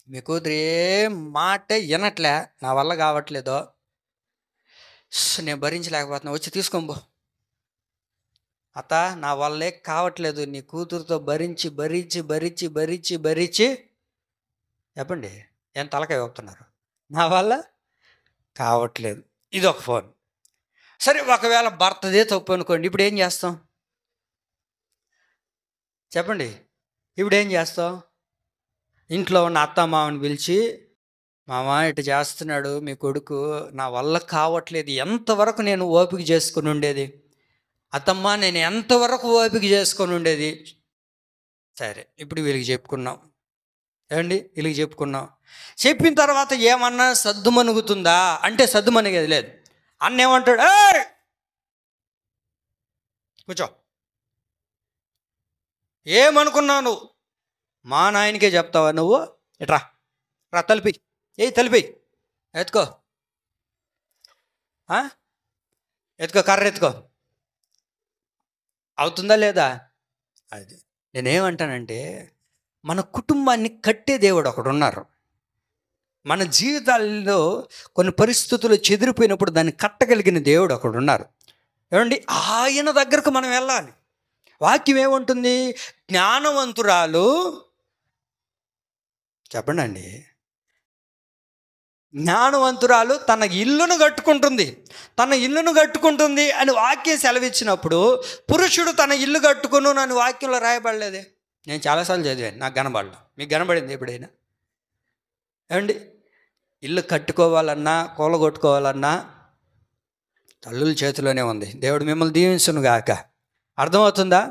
మీ కూతురు ఏం మాట వినట్లే, నా వల్ల కావట్లేదో, నేను భరించలేకపోతున్నా, వచ్చి తీసుకోబో. అత్త, నా వల్లే కావట్లేదు, నీ కూతురుతో భరించి భరించి భరించి భరించి భరించి చెప్పండి, ఏం తలకాయ ఊపుతున్నారు? నా వల్ల కావట్లేదు. ఇది ఒక ఫోన్. సరే, ఒకవేళ భర్తదే తప్పు అనుకోండి, ఇప్పుడు ఏం చేస్తాం చెప్పండి? ఇప్పుడు ఏం చేస్తాం? ఇంట్లో ఉన్న అత్తమామని పిలిచి, మామ ఇటు చేస్తున్నాడు మీ కొడుకు, నా వల్ల కావట్లేదు, ఎంతవరకు నేను ఓపిక చేసుకుని ఉండేది? అత్తమ్మ, నేను ఎంతవరకు ఓపిక చేసుకొని ఉండేది? సరే, ఇప్పుడు వీళ్ళకి చెప్పుకున్నాం, ఏమండి, వీళ్ళకి చెప్పుకున్నాం. చెప్పిన తర్వాత ఏమన్నా సద్దు మనుగుతుందా అంటే సద్దు మనుగేది లేదు. అన్న ఏమంటాడు? కూర్చో, ఏమనుకున్నావు నువ్వు? మా నాయనకే చెప్తావా నువ్వు? ఎట్రా రా, తలిపి తలిపి, ఎత్తుకో, ఎత్తుకో, కర్ర ఎత్తుకో. అవుతుందా లేదా? అది నేనేమంటానంటే, మన కుటుంబాన్ని కట్టే దేవుడు ఒకడున్నారు. మన జీవితాల్లో కొన్ని పరిస్థితులు చెదిరిపోయినప్పుడు దాన్ని కట్టగలిగిన దేవుడు ఒకడున్నారు. ఏమండి, ఆయన దగ్గరకు మనం వెళ్ళాలి. వాక్యం ఏముంటుంది? జ్ఞానవంతురాలు, చెప్పండి అండి, జ్ఞానవంతురాలు తన ఇల్లును కట్టుకుంటుంది అని వాక్యం సెలవిచ్చినప్పుడు, పురుషుడు తన ఇల్లు కట్టుకును అని వాక్యంలో రాయబడలేదే? నేను చాలాసార్లు చదివాను, నాకు కనబడలేదు. మీకు కనబడింది ఎప్పుడైనా? ఏమండి, ఇల్లు కట్టుకోవాలన్నా కూలగొట్టుకోవాలన్నా తల్లుల చేతిలోనే ఉంది. దేవుడు మిమ్మల్ని దీవించును గాక. అర్థమవుతుందా?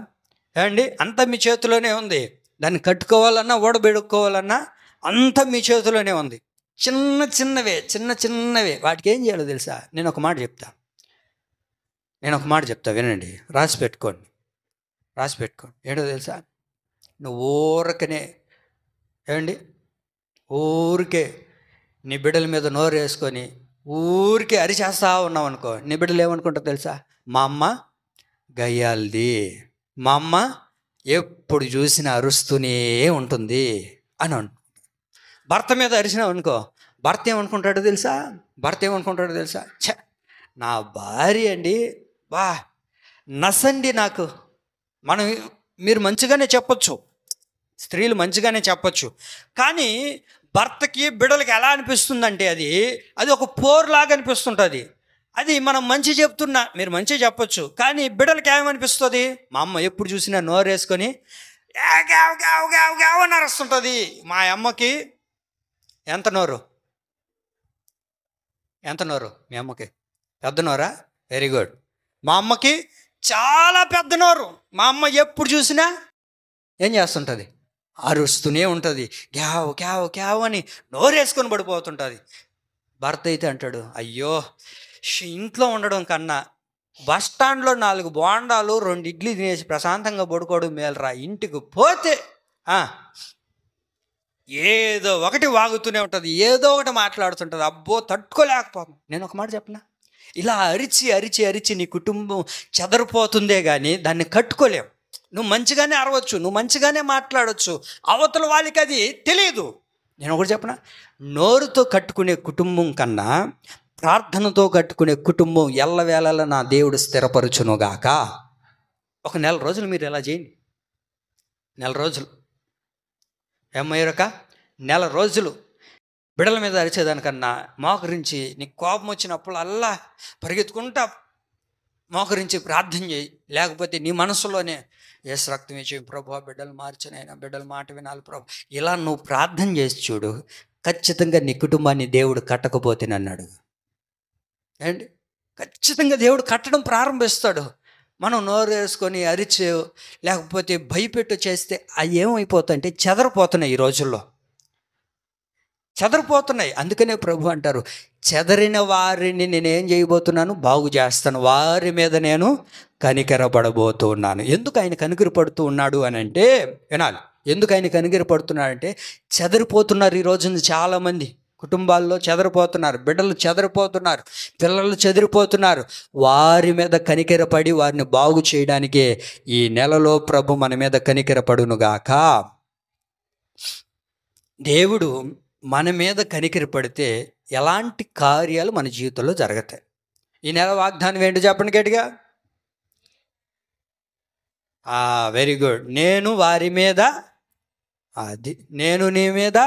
ఏమండి, అంతా మీ చేతిలోనే ఉంది. దాన్ని కట్టుకోవాలన్నా ఓడబెడుక్కోవాలన్నా అంతా మీ చేతిలోనే ఉంది. చిన్న చిన్నవే వాటికి ఏం చేయాలో తెలుసా? నేను ఒక మాట చెప్తా, వినండి, రాసి పెట్టుకోండి. ఏంటో తెలుసా? నువ్వు ఊరకనే, ఏమండి, ఊరికే నీ బిడ్డల మీద నోరు వేసుకొని ఊరికే అరిచేస్తా ఉన్నావు అనుకో, నీ బిడ్డలు ఏమనుకుంటారు తెలుసా? మా అమ్మ గయ్యాలది, మా అమ్మ ఎప్పుడు చూసినా అరుస్తూనే ఉంటుంది అని భర్త మీద అరిచినావు అనుకో, భర్త ఏమనుకుంటాడో తెలుసా? నా భార్య అండి, బా నసండి నాకు. మీరు మంచిగానే చెప్పొచ్చు, స్త్రీలు మంచిగానే చెప్పొచ్చు, కానీ భర్తకి బిడ్డలకి ఎలా అనిపిస్తుందంటే అది ఒక పోరులాగా అనిపిస్తుంటుంది. అది మనం మంచి చెప్తున్నా, మీరు మంచి చెప్పొచ్చు, కానీ బిడ్డలకి ఏమనిపిస్తుంది? మా అమ్మ ఎప్పుడు చూసినా నోరేసుకొని అని అరుస్తుంటుంది. మా అమ్మకి ఎంత నోరు మీ అమ్మకి? పెద్ద నోరా? Very good. మా అమ్మకి చాలా పెద్ద నోరు. మా అమ్మ ఎప్పుడు చూసినా ఏం చేస్తుంటుంది? అరుస్తూనే ఉంటుంది. గ్యావ్ గ్యావ్ గ్యావ్ అని నోరేసుకొని పడిపోతుంటుంది. భర్త అయితే అంటాడు, అయ్యో ఇంట్లో ఉండడం కన్నా బస్ స్టాండ్లో 4 బోండాలు 2 ఇడ్లీ తినేసి ప్రశాంతంగా పడుకోవడం మేలురా. ఇంటికి పోతే ఏదో ఒకటి వాగుతూనే ఉంటుంది, ఏదో ఒకటి మాట్లాడుతుంటుంది. అబ్బో తట్టుకోలేకపోతాం. నేను ఒక మాట చెప్పనా, ఇలా అరిచి అరిచి అరిచి నీ కుటుంబం చెదరిపోతుందే కానీ దాన్ని కట్టుకోలేం. నువ్వు మంచిగానే అరవచ్చు, నువ్వు మంచిగానే మాట్లాడవచ్చు, అవతల వాళ్ళకి అది తెలియదు. నేను ఒకటి చెప్పనా, నోరుతో కట్టుకునే కుటుంబం కన్నా ప్రార్థనతో కట్టుకునే కుటుంబం ఎల్లవేళలా నా దేవుడు స్థిరపరచునుగాక. ఒక 1 నెల రోజులు మీరు ఎలా చేయండి. 1 నెల రోజులు ఏమయ్యారక 1 నెల రోజులు బిడల మీద అరిచేదానికన్నా మోకరించి నీకు కోపం వచ్చినప్పుడు అల్లా పరిగెత్తుకుంటా మోకరించి ప్రార్థన చేయి. లేకపోతే నీ మనసులోనే యేసు రక్తం ఇచ్చి ప్రభు బిడ్డలు మార్చనైనా, బిడ్డల మాట వినాలి ప్రభు, ఇలా నువ్వు ప్రార్థన చేసి చూడు. ఖచ్చితంగా నీ కుటుంబాన్ని దేవుడు కట్టకపోతేనన్నాడు అండి. ఖచ్చితంగా దేవుడు కట్టడం ప్రారంభిస్తాడు. మనం నోరు వేసుకొని అరిచే లేకపోతే భయపెట్టు చేస్తే అవి ఏమైపోతాయంటే చెదరిపోతున్నాయి. ఈ రోజుల్లో చెదరిపోతున్నాయి. అందుకనే ప్రభు అంటారు, చెదరిన వారిని నేనేం చేయబోతున్నాను? బాగు చేస్తాను. వారి మీద నేను కనికరపడబోతున్నాను. ఎందుకు ఆయన కనికరపడుతూ ఉన్నాడు అని అంటే వినాలి. ఎందుకు ఆయన కనికరపడుతున్నాడంటే చెదరిపోతున్నారు ఈ రోజున చాలామంది. కుటుంబాల్లో చెదరిపోతున్నారు, బిడ్డలు చెదరిపోతున్నారు, పిల్లలు చెదిరిపోతున్నారు. వారి మీద కనికరపడి వారిని బాగు చేయడానికే ఈ నెలలో ప్రభు మన మీద కనికరపడునుగాక. దేవుడు మన మీద కనికరపడితే ఎలాంటి కార్యాలు మన జీవితంలో జరుగుతాయి. ఈ నెల వాగ్దానం ఏంటి చెప్పండి గట్టిగా. Very good. నేను వారి మీద నేను నీ మీద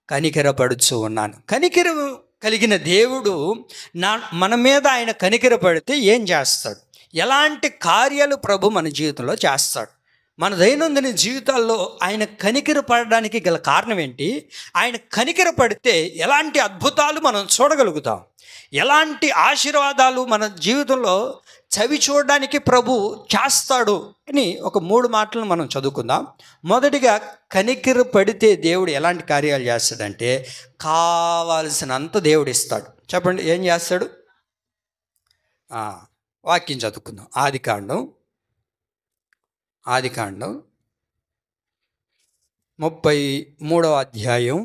కనికరపడుచు ఉన్నాను. కనికరం కలిగిన దేవుడు మన మీద ఆయన కనికరపడితే ఏం చేస్తాడు? ఎలాంటి కార్యాలు ప్రభు మన జీవితంలో చేస్తాడు? మన దైనందిన జీవితాల్లో ఆయన కనికరపడడానికి గల కారణం ఏంటి? ఆయన కనికరపడితే ఎలాంటి అద్భుతాలు మనం చూడగలుగుతాం? ఎలాంటి ఆశీర్వాదాలు మన జీవితంలో చవి చూడడానికి ప్రభు చేస్తాడు అని ఒక 3 మాటలను మనం చదువుకుందాం. మొదటిగా కనికరపడితే దేవుడు ఎలాంటి కార్యాలు చేస్తాడంటే కావాల్సినంత దేవుడు ఇస్తాడు. చెప్పండి, ఏం చేస్తాడు? వాక్యం చదువుకుందాం. ఆదికాండం 33వ అధ్యాయం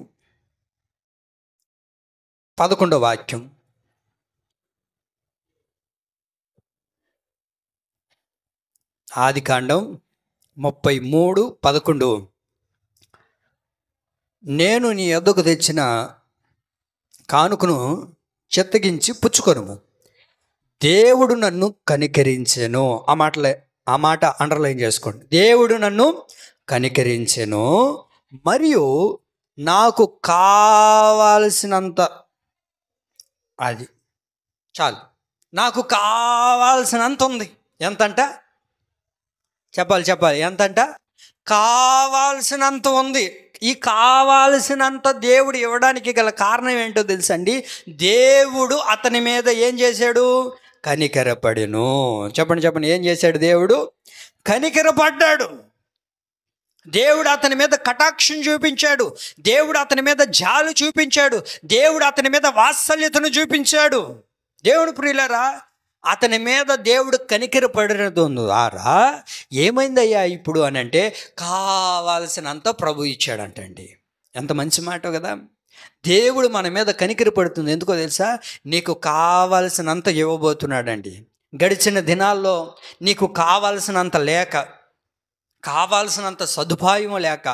11వ వాక్యం. ఆదికాండం 33:11. నేను నీ యొద్దకు తెచ్చిన కానుకను చిత్తగించి పుచ్చుకొనుము, దేవుడు నన్ను కనికరించెను. ఆ మాట అండర్లైన్ చేసుకోండి. దేవుడు నన్ను కనికరించెను మరియు నాకు కావాల్సినంత, అది చాలు, నాకు కావాల్సినంత ఉంది. ఎంతంట? చెప్పాలి. ఎంతంట? కావాల్సినంత ఉంది. ఈ కావాల్సినంత దేవుడు ఇవ్వడానికి గల కారణం ఏంటో తెలుసండి? దేవుడు అతని మీద ఏం చేశాడు? కనికరపడెను. చెప్పండి, ఏం చేశాడు? దేవుడు కనికరపడ్డాడు. దేవుడు అతని మీద కటాక్షం చూపించాడు. దేవుడు అతని మీద జాలి చూపించాడు. దేవుడు అతని మీద వాత్సల్యతను చూపించాడు. దేవుడు ప్రియులారా, అతని మీద దేవుడు కనికరపడిన ద్వారా ఏమైందయ్యా ఇప్పుడు అని అంటే కావాల్సినంత ప్రభు ఇచ్చాడంటండి. ఎంత మంచి మాట కదా. దేవుడు మన మీద కనికరపడుతుంది. ఎందుకో తెలుసా? నీకు కావాల్సినంత ఇవ్వబోతున్నాడండి. గడిచిన దినాల్లో నీకు కావాల్సినంత లేక, కావాల్సినంత సదుపాయం లేక,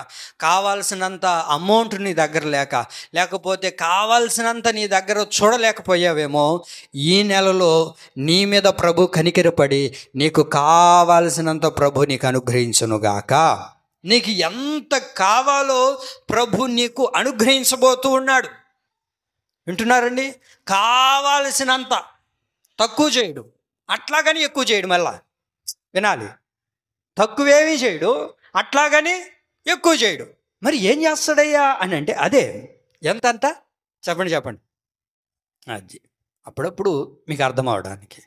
కావాల్సినంత అమౌంట్ నీ దగ్గర లేకపోతే కావాల్సినంత నీ దగ్గర చూడలేకపోయావేమో, ఈ నెలలో నీ మీద ప్రభు కనికరపడి నీకు కావాల్సినంత ప్రభు నీకు అనుగ్రహించునుగాక. నీకు ఎంత కావాలో ప్రభు నీకు అనుగ్రహించబోతూ ఉన్నాడు. వింటున్నారండి? కావాల్సినంత, తక్కువ చేయడు, అట్లాగని ఎక్కువ చేయడు. మళ్ళా వినాలి, తక్కువేమీ చేయడు, అట్లాగని ఎక్కువ చేయడు. మరి ఏం చేస్తాడయ్యా అని అంటే అదే ఎంతంట చెప్పండి. అది అప్పుడప్పుడు మీకు అర్థం అవడానికి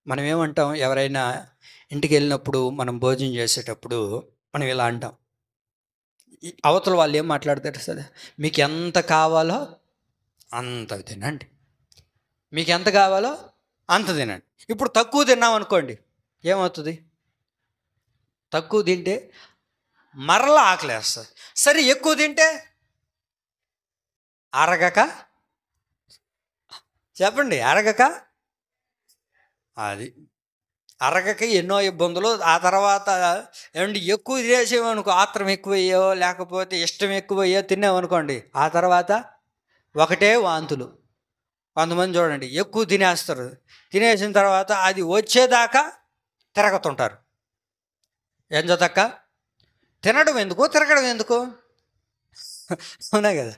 మనం ఏమంటాం, ఎవరైనా ఇంటికి వెళ్ళినప్పుడు మనం భోజనం చేసేటప్పుడు మనం ఇలా అంటాం, అవతల వాళ్ళు ఏం మాట్లాడతారు సరే, మీకు ఎంత కావాలో అంత తినండి, మీకు ఎంత కావాలో అంత తినండి. ఇప్పుడు తక్కువ తిన్నాం అనుకోండి, ఏమవుతుంది? తక్కువ తింటే మరలా ఆకలేస్తుంది. సరే ఎక్కువ తింటే అరగక, చెప్పండి, అరగక, అది అరగక ఎన్నో ఇబ్బందులు. ఆ తర్వాత ఏమండి ఎక్కువ తినేసేమనుకో, ఆత్రం ఎక్కువయ్యో లేకపోతే ఇష్టం ఎక్కువయ్యో తిన్నామనుకోండి, ఆ తర్వాత ఒకటే వాంతులు. కొంతమంది చూడండి ఎక్కువ తినేస్తారు, తినేసిన తర్వాత అది వచ్చేదాకా తిరగతుంటారు. ఏం చదక్క, తినడం ఎందుకు తిరగడం ఎందుకు? అవునా కదా?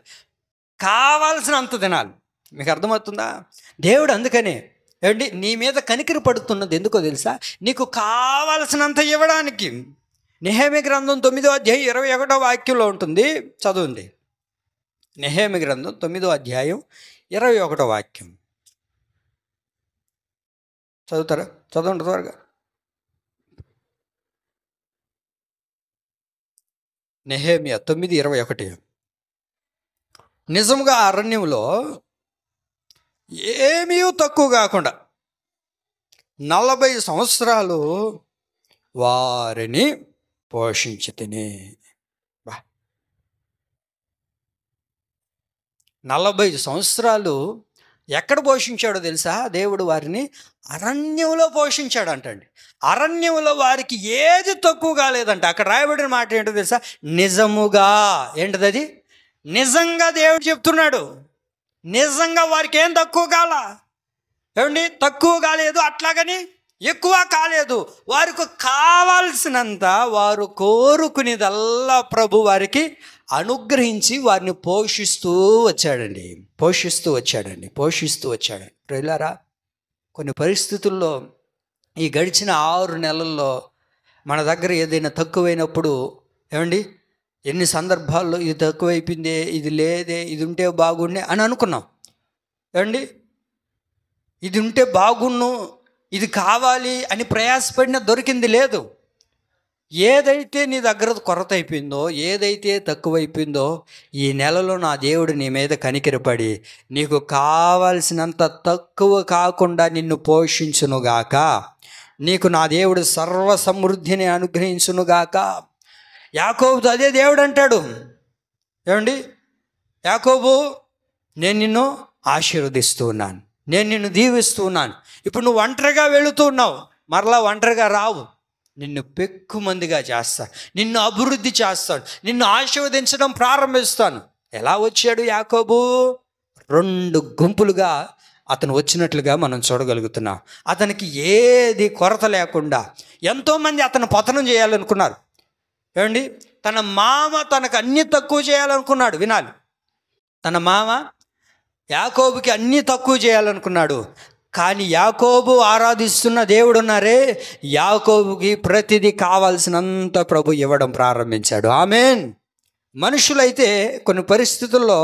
కావాల్సినంత తినాలి. మీకు అర్థమవుతుందా? దేవుడు అందుకనే ఏమండి నీ మీద కనికరి పడుతున్నది ఎందుకో తెలుసా? నీకు కావాల్సినంత ఇవ్వడానికి. నెహెమీయ గ్రంథం 9వ అధ్యాయం 21వ వాక్యంలో ఉంటుంది, చదవండి. నెహెమీయ గ్రంథం 9వ అధ్యాయం 21వ వాక్యం చదువుతారా? చదవండి త్వరగా. నెహెమీయ 9:21. నిజంగా అరణ్యంలో ఏమీ తక్కువ కాకుండా 40 సంవత్సరాలు వారిని పోషించి తిని. 40 సంవత్సరాలు ఎక్కడ పోషించాడో తెలుసా? దేవుడు వారిని అరణ్యంలో పోషించాడు అంటండి. అరణ్యంలో వారికి ఏది తక్కువ కాలేదంట. అక్కడ రాయబడిన మాట ఏంటో తెలుసా? నిజముగా. ఏంటిది అది? నిజంగా దేవుడు చెప్తున్నాడు, నిజంగా వారికి ఏం తక్కువ కాల. ఏమండి, తక్కువ కాలేదు, అట్లాగని ఎక్కువ కాలేదు. వారికి కావాల్సినంత వారు కోరుకునేదల్లా ప్రభు వారికి అనుగ్రహించి వారిని పోషిస్తూ వచ్చాడండి. ప్రియులారా, కొన్ని పరిస్థితుల్లో ఈ గడిచిన 6 నెలల్లో మన దగ్గర ఏదైనా తక్కువైనప్పుడు, ఏమండి, ఎన్ని సందర్భాల్లో ఇది తక్కువైపోయిందే, ఇది లేదే, ఇది ఉంటే బాగుండే అని అనుకున్నాం. ఏమండి, ఇది ఉంటే బాగుండు, ఇది కావాలి అని ప్రయాసపడినా దొరికింది లేదు. ఏదైతే నీ దగ్గర కొరత అయిపోయిందో, ఏదైతే తక్కువైపోయిందో, ఈ నెలలో నా దేవుడు నీ మీద కనికరపడి నీకు కావాల్సినంత తక్కువ కాకుండా నిన్ను పోషించునుగాక. నీకు నా దేవుడు సర్వ సమృద్ధిని అనుగ్రహించునుగాక. యాకోబుతో అదే దేవుడు అంటాడు. ఏమండి, యాకోబు, నేను నిన్ను ఆశీర్వదిస్తూ ఉన్నాను, నేను నిన్ను దీవిస్తూ ఉన్నాను. ఇప్పుడు నువ్వు ఒంటరిగా వెళుతూ ఉన్నావు, మరలా ఒంటరిగా రావు. నిన్ను పెక్కుమందిగా చేస్తాను, నిన్ను అభివృద్ధి చేస్తాను, నిన్ను ఆశీర్వదించడం ప్రారంభిస్తాను. ఎలా వచ్చాడు యాకోబు? 2 గుంపులుగా అతను వచ్చినట్లుగా మనం చూడగలుగుతున్నాం. అతనికి ఏది కొరత లేకుండా. ఎంతోమంది అతను పతనం చేయాలనుకున్నారు. ఏమండి, తన మామ తనకు అన్నీ తక్కువ చేయాలనుకున్నాడు. వినాలి, తన మామ యాకోబుకి అన్నీ తక్కువ చేయాలనుకున్నాడు. కానీ యాకోబు ఆరాధిస్తున్న దేవుడు ఉన్నారే, యాకోబుకి ప్రతిదీ కావాల్సినంత ప్రభు ఇవ్వడం ప్రారంభించాడు. ఆమేన్. మనుషులైతే కొన్ని పరిస్థితుల్లో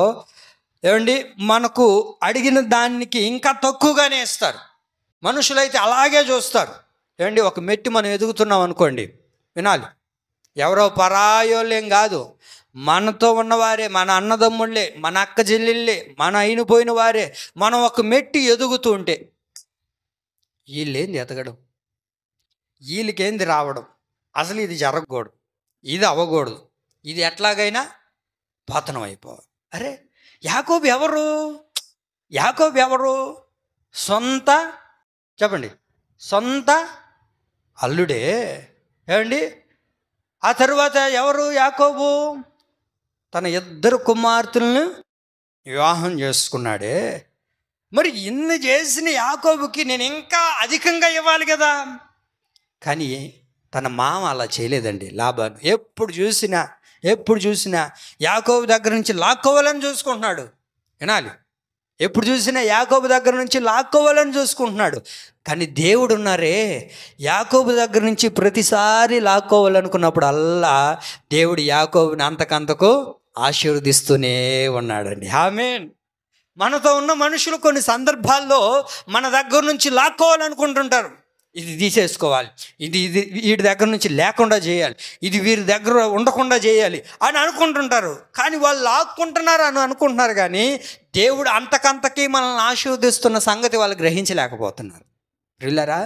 ఏమండి మనకు అడిగిన దానికి ఇంకా తక్కువగానే ఇస్తారు. మనుషులైతే అలాగే చూస్తారు. ఏమండి, ఒక మెట్టి మనం ఎదుగుతున్నాం అనుకోండి, వినాలి, ఎవరో పరాయోళ్ళేం కాదు, మనతో ఉన్నవారే, మన అన్నదమ్ముళ్ళే, మన అక్క చెల్లెళ్ళే, మన అయినపోయిన వారే. మనం ఒక మెట్టి ఎదుగుతూ ఉంటే వీళ్ళేంది ఎదగడం, వీళ్ళకేంది రావడం, అసలు ఇది జరగకూడదు, ఇది అవ్వకూడదు, ఇది ఎట్లాగైనా పతనం అయిపోవాలి. అరే, యాకోబు ఎవరు? సొంత, చెప్పండి, సొంత అల్లుడే. ఏమండి, ఆ తరువాత ఎవరు? యాకోబు తన 2 కుమార్తెలను వివాహం చేసుకున్నాడే. మరి ఇన్ని చేసిన యాకోబుకి నేను ఇంకా అధికంగా ఇవ్వాలి కదా. కానీ తన మామ అలా చేయలేదండి. లాబాను ఎప్పుడు చూసినా యాకోబు దగ్గర నుంచి లాక్కోవాలని చూసుకుంటున్నాడు. వినాలి, ఎప్పుడు చూసినా యాకోబు దగ్గర నుంచి లాక్కోవాలని చూసుకుంటున్నాడు. కానీ దేవుడు ఉన్నారే, యాకోబు దగ్గర నుంచి ప్రతిసారి లాక్కోవాలనుకున్నప్పుడు అల్లా దేవుడు యాకోబుని అంతకంతకు ఆశీర్వదిస్తూనే ఉన్నాడండి. ఆమేన్. మనతో ఉన్న మనుషులు కొన్ని సందర్భాల్లో మన దగ్గర నుంచి లాక్కోవాలనుకుంటుంటారు. ఇది తీసేసుకోవాలి, ఇది వీడి దగ్గర నుంచి లేకుండా చేయాలి, ఇది వీరి దగ్గర ఉండకుండా చేయాలి అని అనుకుంటుంటారు. కానీ వాళ్ళు లాక్కుంటున్నారు అని అనుకుంటున్నారు, కానీ దేవుడు అంతకంతకీ మనల్ని ఆశీర్వదిస్తున్న సంగతి వాళ్ళు గ్రహించలేకపోతున్నారు. ప్రియులారా,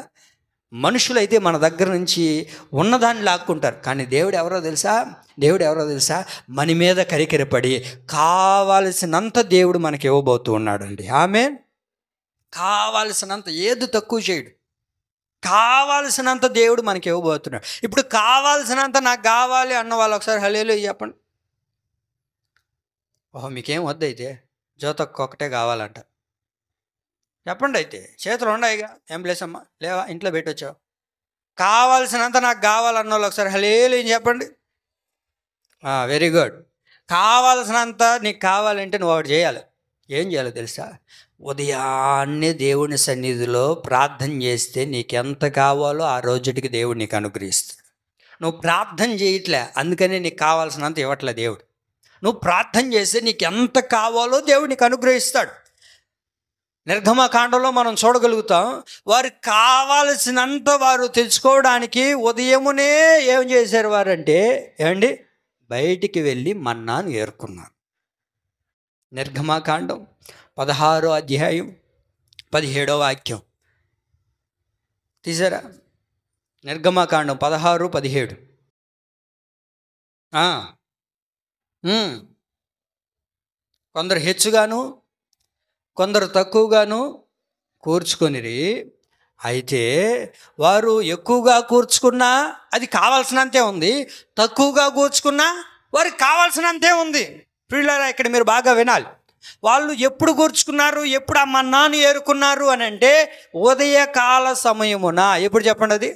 మనుషులైతే మన దగ్గర నుంచి ఉన్నదాన్ని లాక్కుంటారు, కానీ దేవుడు ఎవరో తెలుసా? మన మీద కరికెరపడి కావాల్సినంత దేవుడు మనకి ఇవ్వబోతూ ఉన్నాడండి. ఆమేన్. కావాల్సినంత, ఏది తక్కువ చేయడు, కావాల్సినంత దేవుడు మనకి ఇవ్వబోతున్నాడు. ఇప్పుడు కావాల్సినంత నాకు కావాలి అన్న వాళ్ళు ఒకసారి హల్లెలూయా చెప్పండి. మీకేం వద్దయితే జోతకు ఒకటే కావాలంట చెప్పండి. అయితే చేతులు ఉన్నాయిగా, ఏం ప్లేస్ అమ్మా, లేవా, ఇంట్లో పెట్టొచ్చావు. కావాల్సినంత నాకు కావాలన్న వాళ్ళు ఒకసారి హల్లెలూయా చెప్పండి. Very good. కావాల్సినంత నీకు కావాలంటే నువ్వు ఒకటి చేయాలి. ఏం చేయాలో తెలుసా? ఉదయాన్నే దేవుని సన్నిధిలో ప్రార్థన చేస్తే నీకెంత కావాలో ఆ రోజుటికి దేవుడు నీకు అనుగ్రహిస్తాడు. నువ్వు ప్రార్థన చేయట్లే, అందుకనే నీకు కావాల్సినంత ఇవ్వట్లే దేవుడు. నువ్వు ప్రార్థన చేస్తే నీకు ఎంత కావాలో దేవుడు నీకు అనుగ్రహిస్తాడు. నిర్గమకాండంలో మనం చూడగలుగుతాం, వారికి కావాల్సినంత వారు తెచ్చుకోవడానికి ఉదయమునే ఏం చేశారు వారంటే, ఏమండి, బయటికి వెళ్ళి మన్నాను ఏరుకున్నారు. నిర్గమకాండం 16వ అధ్యాయం 17వ వాక్యం తీసారా? నిర్గమకాండం 16, 17. కొందరు హెచ్చుగాను కొందరు తక్కువగాను కూర్చుకొనిరి. అయితే వారు ఎక్కువగా కూర్చుకున్నా అది కావాల్సినంతే ఉంది, తక్కువగా కూర్చుకున్నా వారికి కావాల్సినంతే ఉంది. ప్రియులారా, ఇక్కడ మీరు బాగా వినాలి. వాళ్ళు ఎప్పుడు కూర్చుకున్నారు, ఎప్పుడు ఆ మన్నాను ఏరుకున్నారు అని అంటే ఉదయకాల సమయమున. ఎప్పుడు చెప్పండి, అది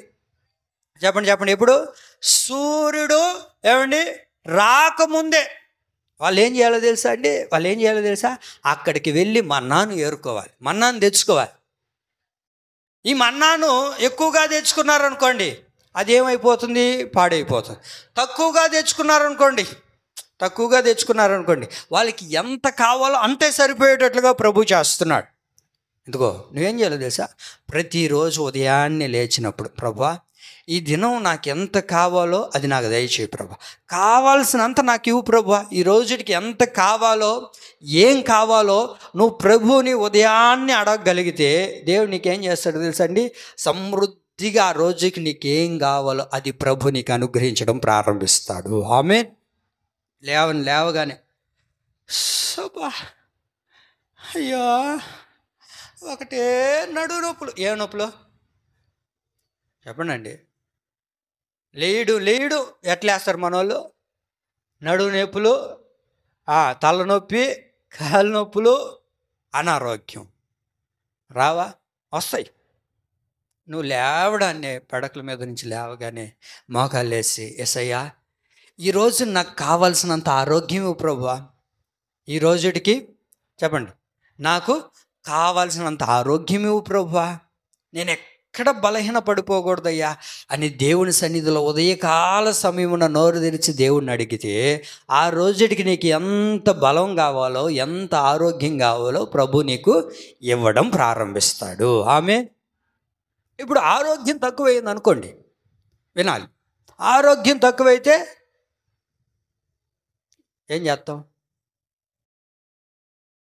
చెప్పండి. ఎప్పుడు? సూర్యుడు ఏమండి రాకముందే. వాళ్ళు ఏం చేయాలో తెలుసా? అక్కడికి వెళ్ళి మన్నాను ఏరుకోవాలి, మన్నాను తెచ్చుకోవాలి. ఈ మన్నాను ఎక్కువగా తెచ్చుకున్నారనుకోండి, అది ఏమైపోతుంది? పాడైపోతుంది. తక్కువగా తెచ్చుకున్నారనుకోండి, వాళ్ళకి ఎంత కావాలో అంతే సరిపోయేటట్లుగా ప్రభు చేస్తున్నాడు. ఎందుకో నువ్వేం చేయాలో తెలుసా? ప్రతిరోజు ఉదయాన్నే లేచినప్పుడు, ప్రభువా ఈ దినం నాకు ఎంత కావాలో అది నాకు దయచేయి ప్రభా, కావాల్సినంత నాకు ఇవ్వు ప్రభా. ఈ రోజుకి ఎంత కావాలో, ఏం కావాలో నువ్వు ప్రభువుని ఉదయాన్నే అడగగలిగితే దేవుడు నీకేం చేస్తాడు తెలుసా అండి? సమృద్ధిగా ఆ రోజుకి నీకేం కావాలో అది ప్రభు నీకు అనుగ్రహించడం ప్రారంభిస్తాడు. ఆమేన్. లేవగానే సబా అయ్యా ఒకటే నడు నొప్పులు. ఏ నొప్పులు చెప్పండి. లేడు ఎట్లేస్తారు మనోళ్ళు? నడువు నొప్పులు, తలనొప్పి, కాలు నొప్పులు, అనారోగ్యం రావా? వస్తాయి. నువ్వు లేవడాన్ని పడకల మీద నుంచి లేవగానే మోకాలు వేసి, యేసయ్యా ఈరోజు నాకు కావాల్సినంత ఆరోగ్యం ప్రభువా, ఈ రోజుటికి చెప్పండి నాకు కావాల్సినంత ఆరోగ్యం ఇవ్వు ప్రభువా, నేను ఎక్కడ బలహీన పడిపోకూడదయ్యా అని దేవుని సన్నిధిలో ఉదయకాల సమయమున నోరు తెరిచి దేవుడిని అడిగితే ఆ రోజుటికి నీకు ఎంత బలం కావాలో, ఎంత ఆరోగ్యం కావాలో ప్రభు నీకు ఇవ్వడం ప్రారంభిస్తాడు. ఆమేన్. ఇప్పుడు ఆరోగ్యం తక్కువైంది అనుకోండి, వినాలి. ఆరోగ్యం తక్కువైతే ఏం చేస్తాం?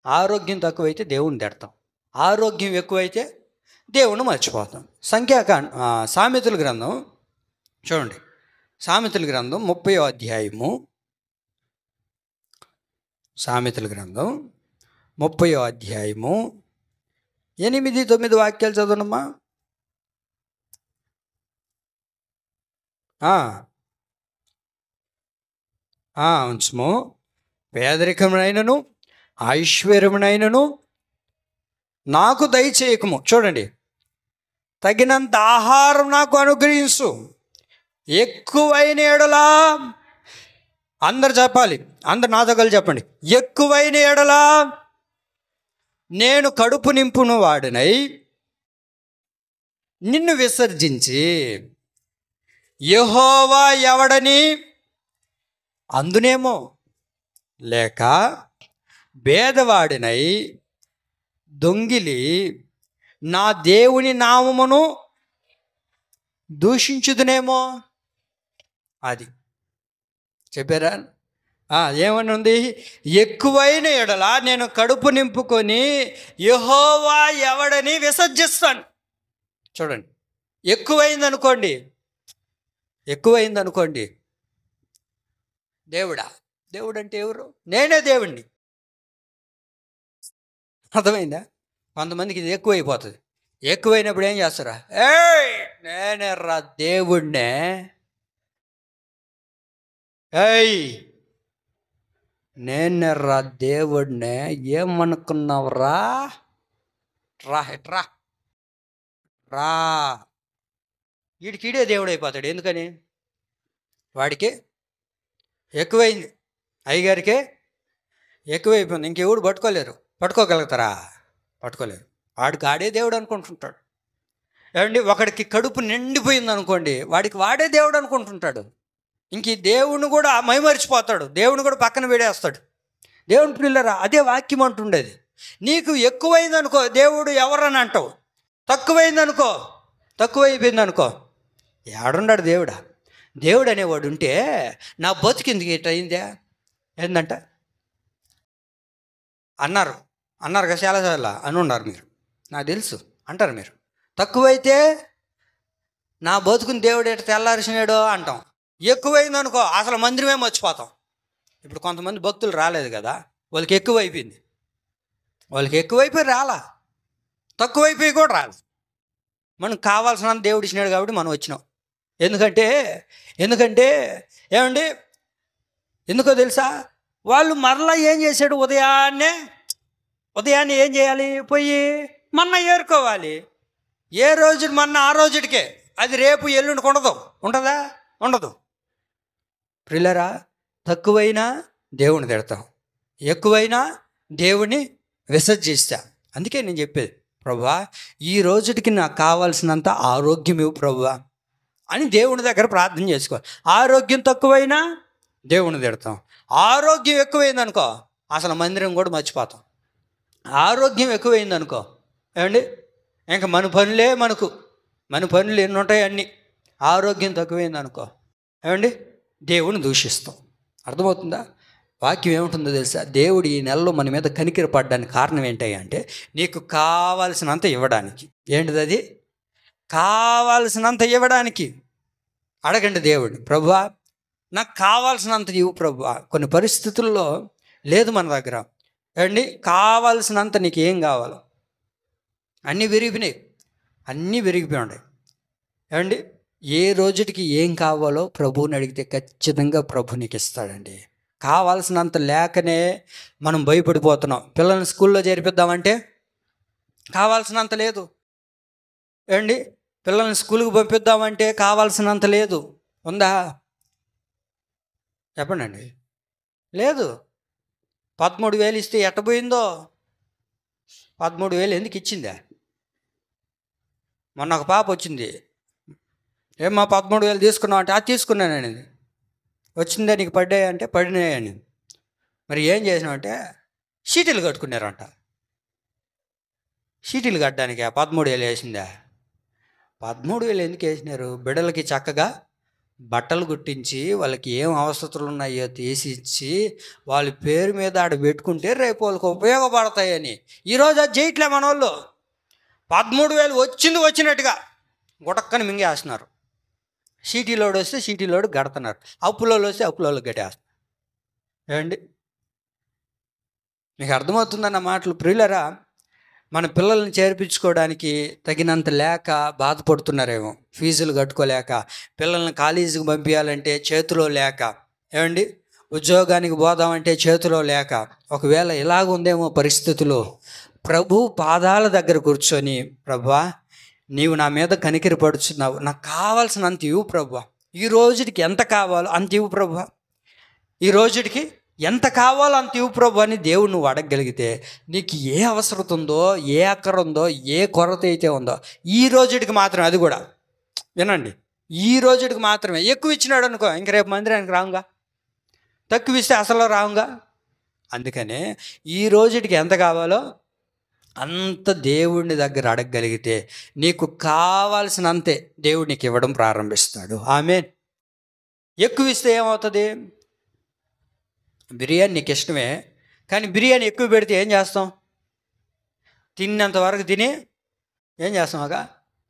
ఆరోగ్యం తక్కువైతే దేవుణ్ణి తిడతాం, ఆరోగ్యం ఎక్కువైతే దేవుణ్ణి మర్చిపోతాం. సామెతల గ్రంథం చూడండి, సామెతల గ్రంథం 30వ అధ్యాయము, సామెతల గ్రంథం 30వ అధ్యాయము 8, 9 వాక్యాలు చదవనమ్మా. ఉంచుము. పేదరికమునైనను ఐశ్వర్యమునైనను నాకు దయచేయకము. చూడండి, తగినంత ఆహారం నాకు అనుగ్రహించు. ఎక్కువైన ఎడలా, అందరు చెప్పాలి, అందరు నాతో కలిసి చెప్పండి, ఎక్కువైన ఎడలా నేను కడుపు నింపును వాడినై నిన్ను విసర్జించి యెహోవా ఎవడని అందునేమో, లేక భేదవాడినై దొంగిలి నా దేవుని నామమును దూషించుదునేమో. అది చెప్పారా? ఏమని ఉంది? ఎక్కువైన ఎడల నేను కడుపు నింపుకొని యెహోవా ఎవడని విసర్జిస్తాను. చూడండి, ఎక్కువైందనుకోండి దేవుడు అంటే ఎవరు? నేనే దేవుణ్ణి. అర్థమైందా? కొంతమందికి ఇది ఎక్కువైపోతుంది. ఎక్కువైనప్పుడు ఏం చేస్తారా? నేనే రా దేవుణ్ణే, నేనే రా దేవుణ్ణే, ఏమనుకున్నావురా, ఎట్రా రా. వీడికిడే దేవుడు అయిపోతాడు. ఎందుకని? వాడికి ఎక్కువైంది, అయ్యగారికే ఎక్కువైపోయింది. ఇంకెవడు పట్టుకోగలుగుతారా? పట్టుకోలేరు. వాడికి ఆడే దేవుడు అనుకుంటుంటాడు. ఏమండి, ఒకడికి కడుపు నిండిపోయింది అనుకోండి, వాడే దేవుడు అనుకుంటుంటాడు. ఇంక ఈ దేవుని కూడా మైమరిచిపోతాడు, దేవుని కూడా పక్కన పెడేస్తాడు. దేవుని పిల్లరా, అదే వాక్యం అంటుండేది. నీకు ఎక్కువైందనుకో దేవుడు ఎవరని అంటావు, తక్కువైపోయిందనుకో ఏడున్నాడు దేవుడు అనేవాడు ఉంటే నా బతుకిందుకు ఇట్లా అయిందా ఏందంట అన్నారు కదా చాలాసార్లు అని ఉన్నారు మీరు, నాకు తెలుసు అంటారు మీరు. తక్కువైతే నా బతుకుని దేవుడు ఎట్లా తెల్లారిసినాడో అంటాం. ఎక్కువైందనుకో అసలు మందిరమే మర్చిపోతాం. ఇప్పుడు కొంతమంది భక్తులు రాలేదు కదా, వాళ్ళకి ఎక్కువైపోయి రాలా, తక్కువైపోయి కూడా రాదు. మనకు కావాల్సినంత దేవుడు ఇచ్చినాడు కాబట్టి మనం వచ్చినాం. ఎందుకంటే ఏమండి, ఎందుకో తెలుసా? వాళ్ళు మరలా ఏం చేశాడు? ఉదయాన్నే ఏం చేయాలి? పోయి మన్నా ఏరుకోవాలి. ఏ రోజు మన్నా ఆ రోజుడికే, అది రేపు ఎల్లుండికి ఉండదు. ప్రియులారా, తక్కువైనా దేవుని తిడతాం, ఎక్కువైనా దేవుని విసర్జిస్తా. అందుకే నేను చెప్పేది, ప్రభువా ఈ రోజుకి నాకు కావాల్సినంత ఆరోగ్యం ఇవ్వు ప్రభువా అని దేవుని దగ్గర ప్రార్థన చేసుకోవాలి. ఆరోగ్యం తక్కువైనా దేవుని తిడతాం, ఆరోగ్యం ఎక్కువైందనుకో అసలు మందిరం కూడా మర్చిపోతాం. ఆరోగ్యం ఎక్కువైందనుకో ఏమండి, ఇంకా మన పనులు ఎన్ని ఉంటాయి అన్నీ. ఆరోగ్యం తక్కువైందనుకో ఏమండి, దేవుని దూషిస్తాం. అర్థమవుతుందా? వాక్యం ఏముంటుందో తెలుసా? దేవుడు ఈ నెలలో మన మీద కనికర పడడానికి కారణం ఏంటి అంటే, నీకు కావాల్సినంత ఇవ్వడానికి. ఏంటిది అది? కావాల్సినంత ఇవ్వడానికి. అడగండి దేవుడిని, ప్రభువా నాకు కావాల్సినంత ఇవ్వు ప్రభువా. కొన్ని పరిస్థితుల్లో లేదు మన దగ్గర. ఏమండి, కావాల్సినంత నీకు ఏం కావాలో అన్నీ విరిగిపోయి ఉన్నాయి. ఏమండి, ఏ రోజుకి ఏం కావాలో ప్రభువుని అడిగితే ఖచ్చితంగా ప్రభు నీకు ఇస్తాడండి. కావాల్సినంత లేకనే మనం భయపడిపోతున్నాం. పిల్లల్ని స్కూల్లో చేర్పిద్దామంటే కావాల్సినంత లేదు. ఏమండి, పిల్లల్ని స్కూల్కి పంపిద్దామంటే కావాల్సినంత లేదు. ఉందా? చెప్పండి అండి. లేదు. 13,000 ఇస్తే ఎట్టబోయిందో. 13,000 ఎందుకు ఇచ్చిందా? మొన్న ఒక పాప వచ్చింది, ఏమ్మా 13,000 తీసుకున్నావు అంటే, అది తీసుకున్నానండి. వచ్చిందా నీకు పడ్డాయి అంటే, పడినాయని. మరి ఏం చేసినామంటే షీటీలు కట్టుకున్నారంట. షీటీలు కట్టడానికి 13,000 వేసిందా? 13,000 ఎందుకు వేసినారు? బిడ్డలకి చక్కగా బట్టలు కుట్టించి వాళ్ళకి ఏం అవసరాలు ఉన్నాయో తీసి ఇచ్చి వాళ్ళ పేరు మీద ఆడ పెట్టుకుంటే రేపు వాళ్ళకి ఉపయోగపడతాయని. ఈరోజు అది చేయట్లే మన వాళ్ళు. 13,000 వచ్చినట్టుగా గుటక్కని మింగేస్తున్నారు. షీటీలోడు వస్తే షీటీలోడు గడుతున్నారు, అప్పులోళ్ళు వస్తే అప్పులోళ్ళు గట్టేస్తున్నారు. ఏమండి, మీకు అర్థమవుతుందన్న మాటలు? ప్రియులరా, మన పిల్లల్ని చేర్పించుకోవడానికి తగినంత లేక బాధపడుతున్నారేమో. ఫీజులు కట్టుకోలేక, పిల్లల్ని కాలేజీకి పంపించాలంటే చేతిలో లేక, ఏమండి ఉద్యోగానికి పోదామంటే చేతిలో లేక, ఒకవేళ ఇలాగ ఉందేమో పరిస్థితులు, ప్రభు పాదాల దగ్గర కూర్చొని, ప్రభువా నీవు నా మీద కనికరి పడుచున్నావు, నాకు కావాల్సినంత ఇవ్వు ప్రభువా, ఈ రోజుకి ఎంత కావాలో అంత ఇవ్వు ప్రభువా, ఈ రోజుకి ఎంత కావాలో అంత ఇవ్వు ప్రభు అని దేవుడు నువ్వు అడగగలిగితే, నీకు ఏ అవసరం ఉందో, ఏ అక్కర ఉందో, ఏ కొరత అయితే ఉందో ఈ రోజుకి మాత్రమే, అది కూడా వినండి, ఈ రోజుకి మాత్రమే. ఎక్కువ ఇచ్చినాడు అనుకో ఇంక రేపు మందిరానికి రావుగా, తక్కువ ఇస్తే అసలు రావుగా. అందుకనే ఈ రోజుకి ఎంత కావాలో అంత దేవుడిని దగ్గర అడగగలిగితే నీకు కావాల్సినంతే దేవుడు నీకు ఇవ్వడం ప్రారంభిస్తాడు. ఆమేన్. ఎక్కువ ఇస్తే ఏమవుతుంది? బిర్యానీ నీకు ఇష్టమే, కానీ బిర్యానీ ఎక్కువ పెడితే ఏం చేస్తాం? తిన్నంత వరకు తిని ఏం చేస్తాం?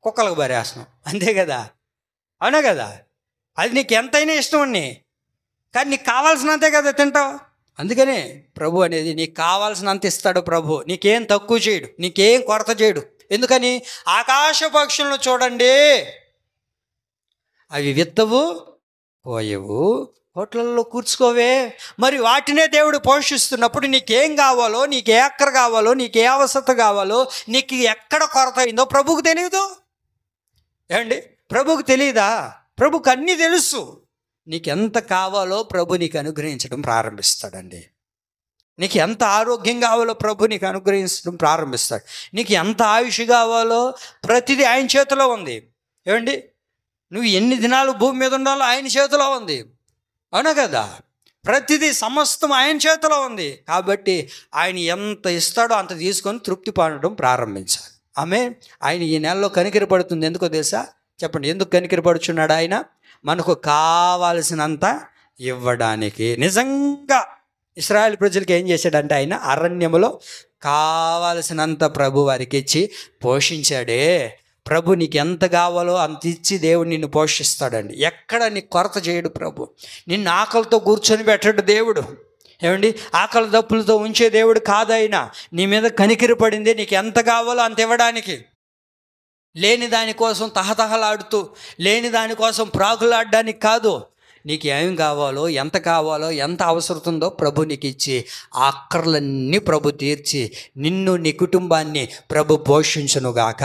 కుక్కలకు బరేస్తాం, అంతే కదా? అవునా కదా? అది నీకు ఎంతైనా ఇష్టం అన్ని, కానీ నీకు కావాల్సినంతే కదా తింటావు. అందుకనే ప్రభు అనేది నీకు కావాల్సినంత ఇస్తాడు. ప్రభు నీకేం తక్కువ చేయడు, నీకేం కొరత చేయడు. ఎందుకని? ఆకాశ పక్షులను చూడండి, అవి విత్తవు, కోయవు, హోటళ్ళలో కూర్చుకోవే, మరి వాటినే దేవుడు పోషిస్తున్నప్పుడు నీకేం కావాలో, నీకు ఏ అక్కర కావాలో, నీకు ఏ అవసరం కావాలో, నీకు ఎక్కడ కొరత అయిందో ప్రభువుకు తెలియదు. ఏమండి, ప్రభువుకు తెలియదా? ప్రభువుకు అన్నీ తెలుసు. నీకు ఎంత కావాలో ప్రభు నీకు అనుగ్రహించడం ప్రారంభిస్తాడండి. నీకు ఎంత ఆరోగ్యం కావాలో ప్రభు నీకు అనుగ్రహించడం ప్రారంభిస్తాడు. నీకు ఎంత ఆయుష్ కావాలో ప్రతిదీ ఆయన చేతిలో ఉంది. ఏమండి, నువ్వు ఎన్ని దినాలు భూమి మీద ఉండాలో ఆయన చేతిలో ఉంది. అవునా కదా? ప్రతిదీ సమస్తం ఆయన చేతిలో ఉంది. కాబట్టి ఆయన ఎంత ఇస్తాడో అంత తీసుకొని తృప్తి పడడం ప్రారంభించాలి. ఆయన ఈ నెలలో కనికరపడుతుంది. ఎందుకో తెలుసా? చెప్పండి, ఎందుకు కనికరపడుచున్నాడు? ఆయన మనకు కావాల్సినంత ఇవ్వడానికి. నిజంగా ఇశ్రాయేలు ప్రజలకు ఏం చేశాడంటే, ఆయన అరణ్యములో కావాల్సినంత ప్రభు వారికి ఇచ్చి పోషించాడే. ప్రభు నీకు ఎంత కావాలో అంత ఇచ్చి దేవుడు నిన్ను పోషిస్తాడండి. ఎక్కడ నీకు కొరత చేయడు ప్రభు. నిన్ను ఆకలితో కూర్చొని పెట్టడు దేవుడు. ఏమండి, ఆకలి దప్పులతో ఉంచే దేవుడు కాదైనా. నీ మీద కనికిరి పడింది, నీకు ఎంత కావాలో అంత ఇవ్వడానికి. లేని దానికోసం తహతహలాడుతూ, లేని దానికోసం ప్రాకులాడడానికి కాదు. నీకు ఏం కావాలో, ఎంత కావాలో, ఎంత అవసరం ఉందో ప్రభు నీకు ఇచ్చి ఆ అక్కర్లన్నీ ప్రభు తీర్చి నిన్ను, నీ కుటుంబాన్ని ప్రభు పోషించునుగాక.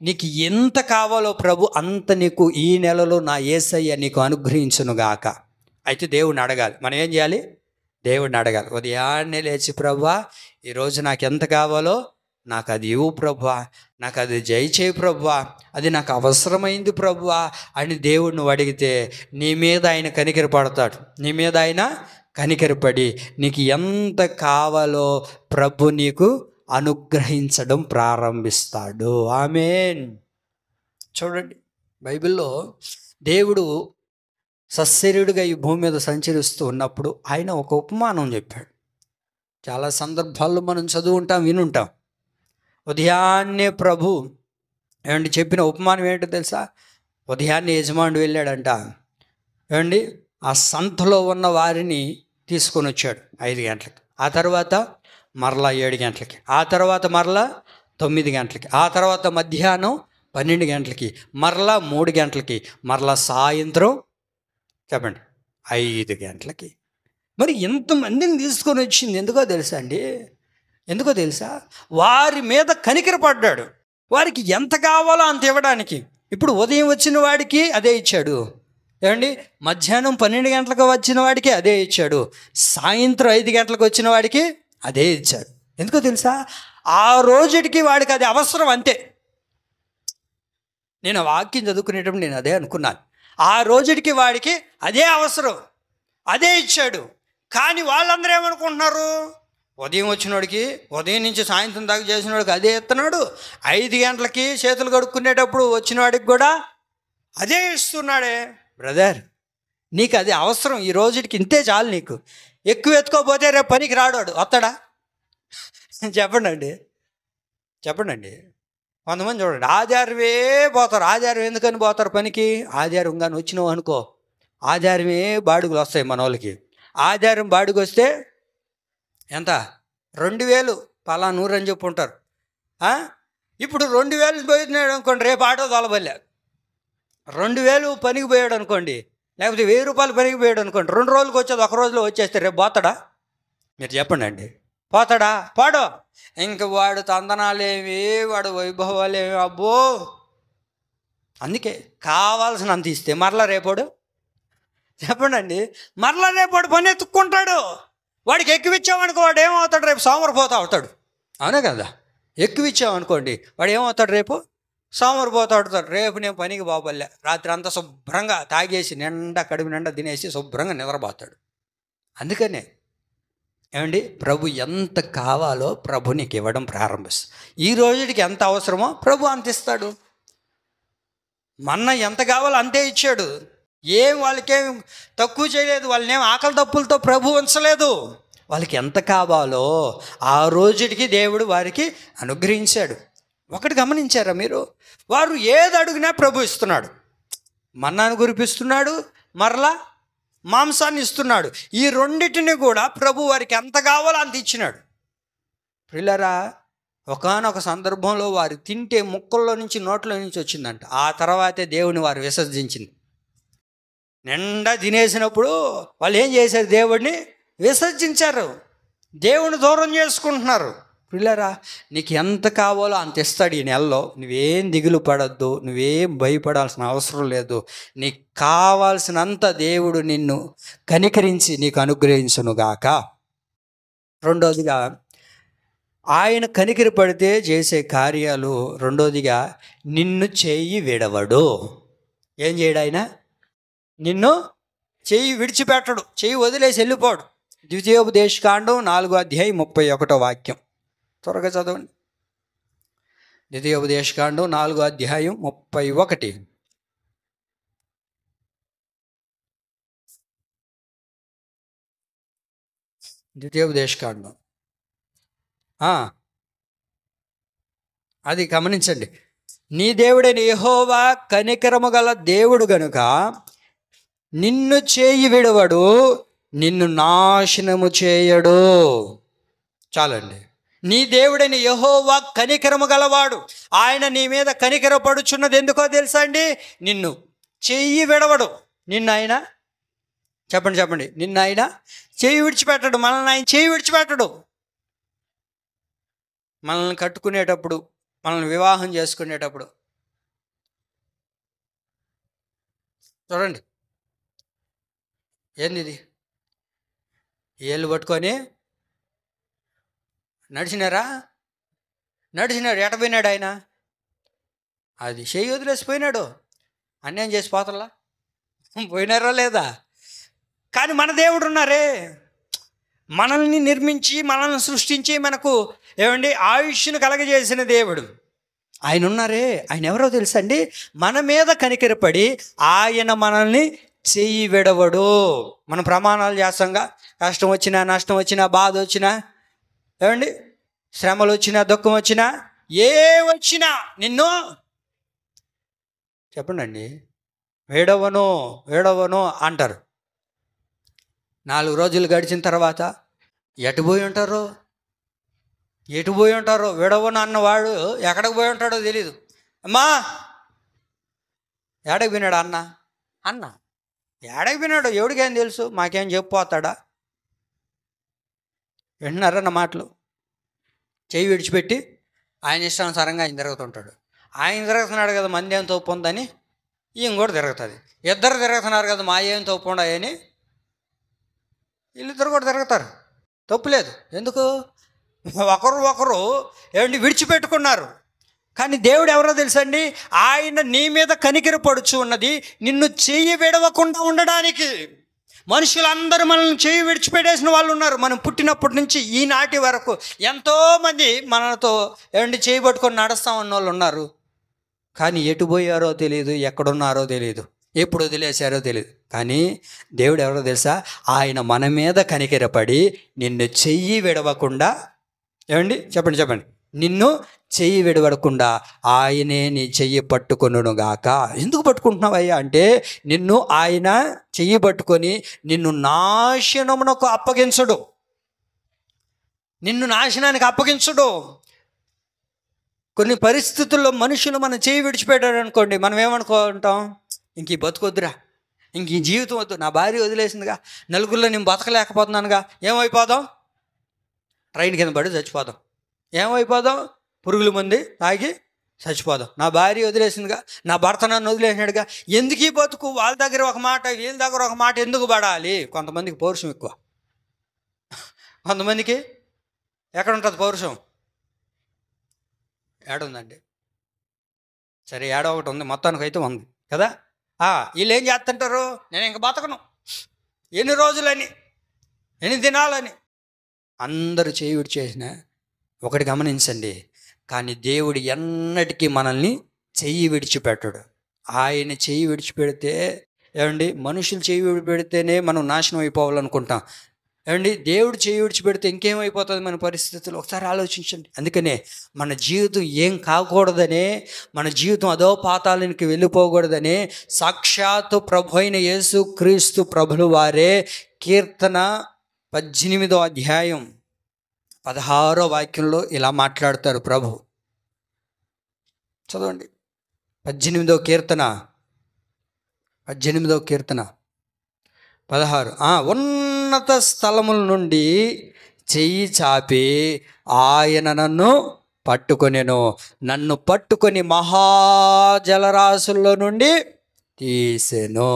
నీకు ఎంత కావాలో ప్రభు అంత నీకు ఈ నెలలో నా యేసయ్య నీకు అనుగ్రహించునుగాక. అయితే దేవుడిని అడగాలి. మనం ఏం చేయాలి? దేవుడిని అడగాలి. ఉదయాన్నే లేచి, ప్రభువా ఈరోజు నాకు ఎంత కావాలో నాకు అది ఇవ్వు ప్రభువా, నాకు అది చేయి ప్రభువా, అది నాకు అవసరమైంది ప్రభువా అని దేవుడు నువ్వు అడిగితే నీ మీద ఆయన కనికర పడతాడు. నీ మీద ఆయన కనికరపడి నీకు ఎంత కావాలో ప్రభు నీకు అనుగ్రహించడం ప్రారంభిస్తాడు. ఆమేన్. చూడండి, బైబిల్లో దేవుడు సశరీరుడిగా ఈ భూమి మీద సంచరిస్తూ ఉన్నప్పుడు ఆయన ఒక ఉపమానం చెప్పాడు. చాలా సందర్భాల్లో మనం చదువుంటాం, వినుంటాం. ఉదయాన్నే ప్రభు ఏమండి చెప్పిన ఉపమానం ఏంటో తెలుసా? ఉదయాన్నే యజమానుడు వెళ్ళాడంట. ఏమండి, ఆ సంతలో ఉన్న వారిని తీసుకొని వచ్చాడు 5 గంటలకి, ఆ తర్వాత మరలా 7 గంటలకి, ఆ తర్వాత మరలా 9 గంటలకి, ఆ తర్వాత మధ్యాహ్నం 12 గంటలకి, మరలా 3 గంటలకి, మరలా సాయంత్రం చెప్పండి 5 గంటలకి. మరి ఎంతమందిని తీసుకొని వచ్చింది ఎందుకో తెలుసా అండి? ఎందుకో తెలుసా? వారి మీద కనికరపడ్డాడు. వారికి ఎంత కావాలో అంత ఇవ్వడానికి. ఇప్పుడు ఉదయం వచ్చిన వాడికి అదే ఇచ్చాడు. ఏమండి, మధ్యాహ్నం 12 గంటలకు వచ్చిన వాడికి అదే ఇచ్చాడు. సాయంత్రం 5 గంటలకు వచ్చిన వాడికి అదే ఇచ్చాడు. ఎందుకో తెలుసా? ఆ రోజుటికి వాడికి అది అవసరం, అంతే. నేను ఆ వాక్యం చదువుకునేటప్పుడు నేను అదే అనుకున్నాను. ఆ రోజుటికి వాడికి అదే అవసరం, అదే ఇచ్చాడు. కానీ వాళ్ళందరూ ఏమనుకుంటున్నారు? ఉదయం వచ్చినోడికి, ఉదయం నుంచి సాయంత్రం దాకా చేసిన వాడికి అదే ఇస్తున్నాడు. 5 గంటలకి చేతులు కడుక్కునేటప్పుడు వచ్చిన వాడికి కూడా అదే ఇస్తున్నాడే. బ్రదర్, నీకు అది అవసరం, ఈ రోజుకి ఇంతే చాలు. నీకు ఎక్కువ ఎత్తుకోపోతే రేపు పనికి రాడాడు, వస్తాడా? చెప్పండి. కొంతమంది చూడండి, ఆదివారమే పోతారు. ఆదివారం ఎందుకని పోతారు పనికి? ఆదివారం కానీ వచ్చినావు అనుకో, ఆదివారమే బాడుగులు వస్తాయి మన వాళ్ళకి. ఆదివారం బాడుగు వస్తే ఎంత? 2000 పలానూరు అని చెప్పి ఉంటారు. ఇప్పుడు 2000 పోయినాడు అనుకోండి, రేపు ఆటో తోలబల్లే. 2000 పనికి పోయాడు అనుకోండి, లేకపోతే 1000 రూపాయలు పనికి పోయాడు అనుకోండి, 2 రోజులకు వచ్చేది 1 రోజులో వచ్చేస్తే రేపు పోతాడా? మీరు చెప్పండి అండి, పోతాడా? పోడు. ఇంక వాడు తందనాలేమి, వాడు వైభవాలేమి, అబ్బో. అందుకే కావాల్సినంత ఇస్తే మరలా రేపోడు, చెప్పండి అండి, మరలా రేపోడు పని ఎత్తుక్కుంటాడు. వాడికి ఎక్కువ ఇచ్చామనుకో వాడు ఏమవుతాడు? రేపు సోమరిపోతా అవుతాడు. అవునా కదా? ఎక్కువ ఇచ్చామనుకోండి వాడు ఏమవుతాడు? రేపు సోమరిపోతా అవుతాడు. రేపు నేను పనికి బాబల్లే, రాత్రి అంతా శుభ్రంగా తాగేసి నిండా కడుపు నిండా తినేసి శుభ్రంగా నిద్రపోతాడు. అందుకనే ఏమండి, ప్రభు ఎంత కావాలో ప్రభు నీకు ఇవ్వడం ప్రారంభిస్తుంది. ఈ రోజుకి ఎంత అవసరమో ప్రభు అంత ఇస్తాడు. మన్న ఎంత కావాలో అంతే ఇచ్చాడు. వాళ్ళకేం తక్కువ చేయలేదు, వాళ్ళనేం ఆకలి తప్పులతో ప్రభు ఉంచలేదు. వాళ్ళకి ఎంత కావాలో ఆ రోజుకి దేవుడు వారికి అనుగ్రహించాడు. ఒకటి గమనించారా మీరు? వారు ఏది అడిగినా ప్రభు ఇస్తున్నాడు. మన్నాను కురిపిస్తున్నాడు, మరలా మాంసాన్ని ఇస్తున్నాడు. ఈ రెండింటిని కూడా ప్రభు వారికి ఎంత కావాలో అంత ఇచ్చినాడు. ప్రియులారా, ఒకానొక సందర్భంలో వారు తింటే ముక్కల్లో నుంచి నోట్లో నుంచి వచ్చిందంట. ఆ తర్వాతే దేవుని వారు విసర్జించింది. నిండా తినేసినప్పుడు వాళ్ళు ఏం చేశారు? దేవుడిని విసర్జించారు, దేవుని దూరం చేసుకుంటున్నారు. ప్రియులారా, నీకు ఎంత కావాలో అంత ఇస్తాడు ఈ నెలలో. నువ్వేం దిగులు పడద్దు, నువ్వేం భయపడాల్సిన అవసరం లేదు. నీకు కావాల్సినంత దేవుడు నిన్ను కనికరించి నీకు అనుగ్రహించునుగాక. రెండోదిగా, ఆయన కనికరి పడితే చేసే కార్యాలు. రెండోదిగా, నిన్ను చెయ్యి విడవడు. ఏం చేయడు ఆయన? నిన్ను చెయ్యి విడిచిపెట్టడు, చెయ్యి వదిలేసి వెళ్ళిపోడు. ద్వితీయోపదేశకాండం 4:31 త్వరగా చదవండి. ద్వితీయోపదేశకాండం 4:31. ద్వితీయోపదేశకాండం అది గమనించండి. నీ దేవుడైన యెహోవా కనికరము గల దేవుడు గనుక నిన్ను చేయి విడవడు, నిన్ను నాశనము చేయడు. చాలండి. నీ దేవుడైన యెహోవా కనికరము గలవాడు. ఆయన నీ మీద కనికరపడుచున్నది ఎందుకో తెలుసా అండి? నిన్ను చెయ్యి విడవడు. నిన్ను ఆయన చెప్పండి, నిన్ను ఆయన చెయ్యి విడిచిపెట్టడు. మనల్ని ఆయన చెయ్యి విడిచిపెట్టడు. మనల్ని కట్టుకునేటప్పుడు, మనల్ని వివాహం చేసుకునేటప్పుడు చూడండి, ఏంది ఇది? ఏళ్ళు పట్టుకొని నడిచినారు. ఎటపోయినాడు ఆయన? అది చెయ్యి వదిలేసిపోయినాడు. అన్యాయం చేసి పోతల్లా పోయినారా లేదా? కానీ మన దేవుడు ఉన్నారే, మనల్ని నిర్మించి, మనల్ని సృష్టించి, మనకు ఆయుష్ను కలగజేసిన దేవుడు ఆయన ఉన్నారే. ఆయన ఎవరో తెలుసా అండి? మన మీద కనికరపడి ఆయన మనల్ని చెయ్యి విడవడు. మనం ప్రమాణాలు చేస్తాంగా, కష్టం వచ్చినా, నష్టం వచ్చినా, బాధ వచ్చినా, శ్రమలు వచ్చినా, దుఃఖం వచ్చినా, ఏ వచ్చినా నిన్ను చెప్పండి వేడవను అంటారు. 4 రోజులు గడిచిన తర్వాత ఎటు పోయి ఉంటారో విడవను అన్నవాడు ఎక్కడికి పోయి ఉంటాడో తెలీదు. అమ్మా ఏడకి పోయినాడు అన్న ఏడకి పోయినాడు? ఎవడికేం తెలుసు? మాకేం చెప్పిపోతాడా? వింటున్నారన్న మాటలు. చెయ్యి విడిచిపెట్టి ఆయన ఇష్టానుసారంగా ఆయన తిరుగుతుంటాడు. ఆయన తిరుగుతున్నాడు కదా, మంది ఏం తప్పు ఉందని ఈయన కూడా తిరుగుతుంది. ఇద్దరు తిరుగుతున్నారు కదా, మా ఏం తప్పు ఉండని వీళ్ళిద్దరు కూడా తిరుగుతారు. తప్పులేదు. ఎందుకు? ఒకరు విడిచిపెట్టుకున్నారు. కానీ దేవుడు ఎవరో తెలుసండి? ఆయన నీ మీద కనికర పడుచు ఉన్నది నిన్ను చెయ్యి విడవకుండా ఉండడానికి. మనుషులందరూ మనల్ని చెయ్యి విడిచిపెట్టేసిన వాళ్ళు ఉన్నారు. మనం పుట్టినప్పటి నుంచి ఈనాటి వరకు ఎంతోమంది మనతో చెయ్యి పట్టుకొని నడుస్తామన్న వాళ్ళు ఉన్నారు. కానీ ఎటు పోయారో తెలియదు, ఎక్కడున్నారో తెలియదు, ఎప్పుడు వదిలేశారో తెలియదు. కానీ దేవుడు ఎవరో తెలుసా? ఆయన మన మీద కనికరపడి నిన్ను చెయ్యి విడవకుండా చెప్పండి నిన్ను చెయ్యి విడవకుండా ఆయనే నీ చెయ్యి పట్టుకొనుగాక. ఎందుకు పట్టుకుంటున్నావయ్యా అంటే, నిన్ను ఆయన చెయ్యి పట్టుకొని నిన్ను నాశనమునకు అప్పగించడు, నిన్ను నాశనానికి అప్పగించడు. కొన్ని పరిస్థితుల్లో మనుషులు మన చెయ్యి విడిచిపెట్టాడు అనుకోండి, మనం ఏమనుకుంటాం? ఇంక ఈ బతుకొద్దురా, ఇంక ఈ జీవితం వద్దు, నా భార్య వదిలేసిందిగా, నలుగురిలో నేను బతకలేకపోతున్నానుగా, ఏమైపోదాం? ట్రైన్ కింద పడి చచ్చిపోదాం. ఏమైపోదాం? పురుగుల మంది తాగి చచ్చిపోదాం. నా భార్య వదిలేసిందిగా, నా భర్త నన్ను వదిలేసినాడుగా, ఎందుకు ఈ బతుకు? వాళ్ళ దగ్గర ఒక మాట, వీళ్ళ దగ్గర ఒక మాట ఎందుకు పడాలి? కొంతమందికి పౌరుషం ఎక్కువ, కొంతమందికి ఎక్కడ ఉంటుంది పౌరుషం? ఏడుందండి? సరే, ఏడో ఒకటి ఉంది, మొత్తానికి అయితే ఉంది కదా. వీళ్ళు ఏం చేస్తుంటారు? నేను ఇంక బతకను, ఎన్ని రోజులని, ఎన్ని దినాలని. అందరూ చేయి విడిచేసిన ఒకటి గమనించండి, కానీ దేవుడు ఎన్నటికీ మనల్ని చెయ్యి విడిచిపెట్టడు. ఆయన చెయ్యి విడిచిపెడితే ఏమండి, మనుషులు చెయ్యి విడిపెడితేనే మనం నాశనం అయిపోవాలనుకుంటాం. ఏమండి, దేవుడు చెయ్యి విడిచిపెడితే ఇంకేమైపోతుంది మన పరిస్థితులు? ఒకసారి ఆలోచించండి. అందుకనే మన జీవితం ఏం కాకూడదనే, మన జీవితం అదో పాతాళానికి వెళ్ళిపోకూడదనే సాక్షాత్తు ప్రభు అయిన యేసు క్రీస్తు ప్రభులు వారే కీర్తన 18వ అధ్యాయం 16వ వాక్యంలో ఇలా మాట్లాడతారు ప్రభు. చదవండి. 18వ కీర్తన 16. ఉన్నత స్థలముల నుండి చెయ్యి చాపి ఆయన నన్ను పట్టుకొనెను, నన్ను పట్టుకొని మహాజలరాశుల్లో నుండి తీసెను.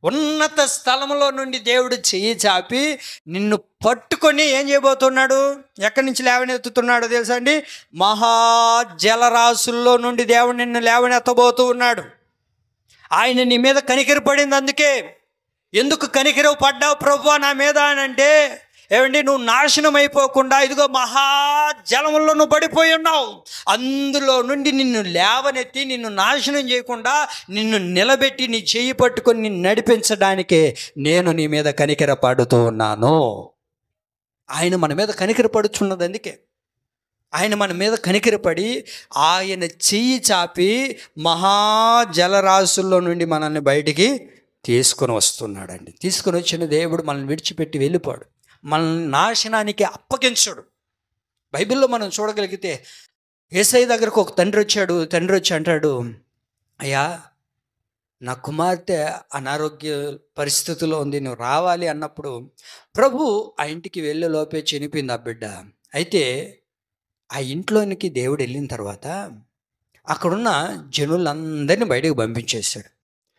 ఉన్నత స్థలంలో నుండి దేవుడు చెయ్యి చాపి నిన్ను పట్టుకొని ఏం చేయబోతున్నాడు? ఎక్కడి నుంచి లేవనెత్తుతున్నాడో తెలుసా అండి? మహాజలరాశుల్లో నుండి దేవుడు నిన్ను లేవనెత్తబోతూ ఉన్నాడు. ఆయన నీ మీద కనికరపడింది. అందుకే, ఎందుకు కనికర పడ్డావు ప్రభువా నా మీద అని అంటే, ఏమండి, నువ్వు నాశనం అయిపోకుండా ఇదిగో మహాజలంలో నువ్వు పడిపోయి ఉన్నావు. అందులో నుండి నిన్ను లేవనెత్తి నిన్ను నాశనం చేయకుండా నిన్ను నిలబెట్టి నీ చెయ్యి పట్టుకొని నిన్ను నడిపించడానికే నేను నీ మీద కనికర పడుతూ ఉన్నాను. ఆయన మన మీద కనికర పడుచున్నది. అందుకే ఆయన మన మీద కనికరపడి ఆయన చెయ్యి చాపి మహాజలరాశుల్లో నుండి మనల్ని బయటికి తీసుకొని వస్తున్నాడండి. తీసుకొని వచ్చిన దేవుడు మనల్ని విడిచిపెట్టి వెళ్ళిపోడు, మనల్ని నాశనానికి అప్పగించడు. బైబిల్లో మనం చూడగలిగితే యేసయ్య దగ్గరకు ఒక తండ్రి వచ్చి అంటాడు, అయ్యా నా కుమార్తె అనారోగ్య పరిస్థితిలో ఉంది, నువ్వు రావాలి అన్నప్పుడు ప్రభు ఆ ఇంటికి వెళ్ళే లోపే చనిపోయింది ఆ బిడ్డ. అయితే ఆ ఇంట్లోనికి దేవుడు వెళ్ళిన తర్వాత అక్కడున్న జనులందరినీ బయటకు పంపించేశాడు.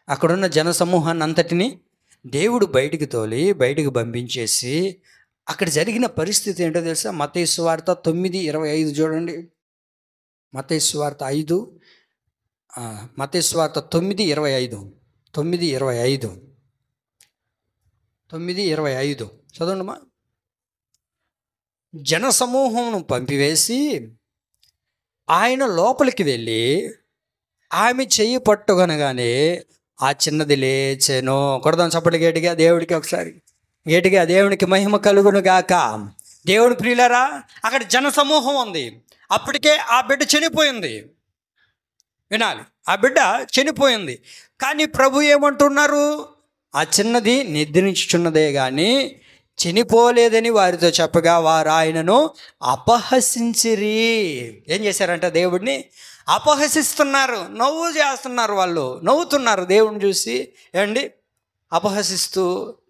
అక్కడున్న జన సమూహాన్ని అంతటిని దేవుడు బయటికి పంపించేసి అక్కడ జరిగిన పరిస్థితి ఏంటో తెలుసా? మత్తయి సువార్త 9:25 చూడండి. మత్తయి సువార్త 9:25 చదవండిమా. జనసమూహమును పంపివేసి ఆయన లోపలికి వెళ్ళి ఆమె చెయ్యి పట్టుకొనగానే ఆ చిన్నది లేచెను. కొడదాం చప్పటి గట్టిగా దేవుడికి ఒకసారి, గట్టిగా దేవునికి మహిమ కలుగును గాక. దేవుని ప్రియులారా, అక్కడ జనసమూహం ఉంది. అప్పటికే ఆ బిడ్డ చనిపోయింది. వినాలి, ఆ బిడ్డ చనిపోయింది. కానీ ప్రభు ఏమంటున్నారు? ఆ చిన్నది నిద్రించుచున్నదే కానీ చనిపోలేదని వారితో చెప్పగా వారు ఆయనను అపహసించిరి. ఏం చేశారంట? దేవుడిని అపహసిస్తున్నారు, వాళ్ళు నవ్వుతున్నారు దేవుడిని చూసి. ఏమండి, అపహసిస్తూ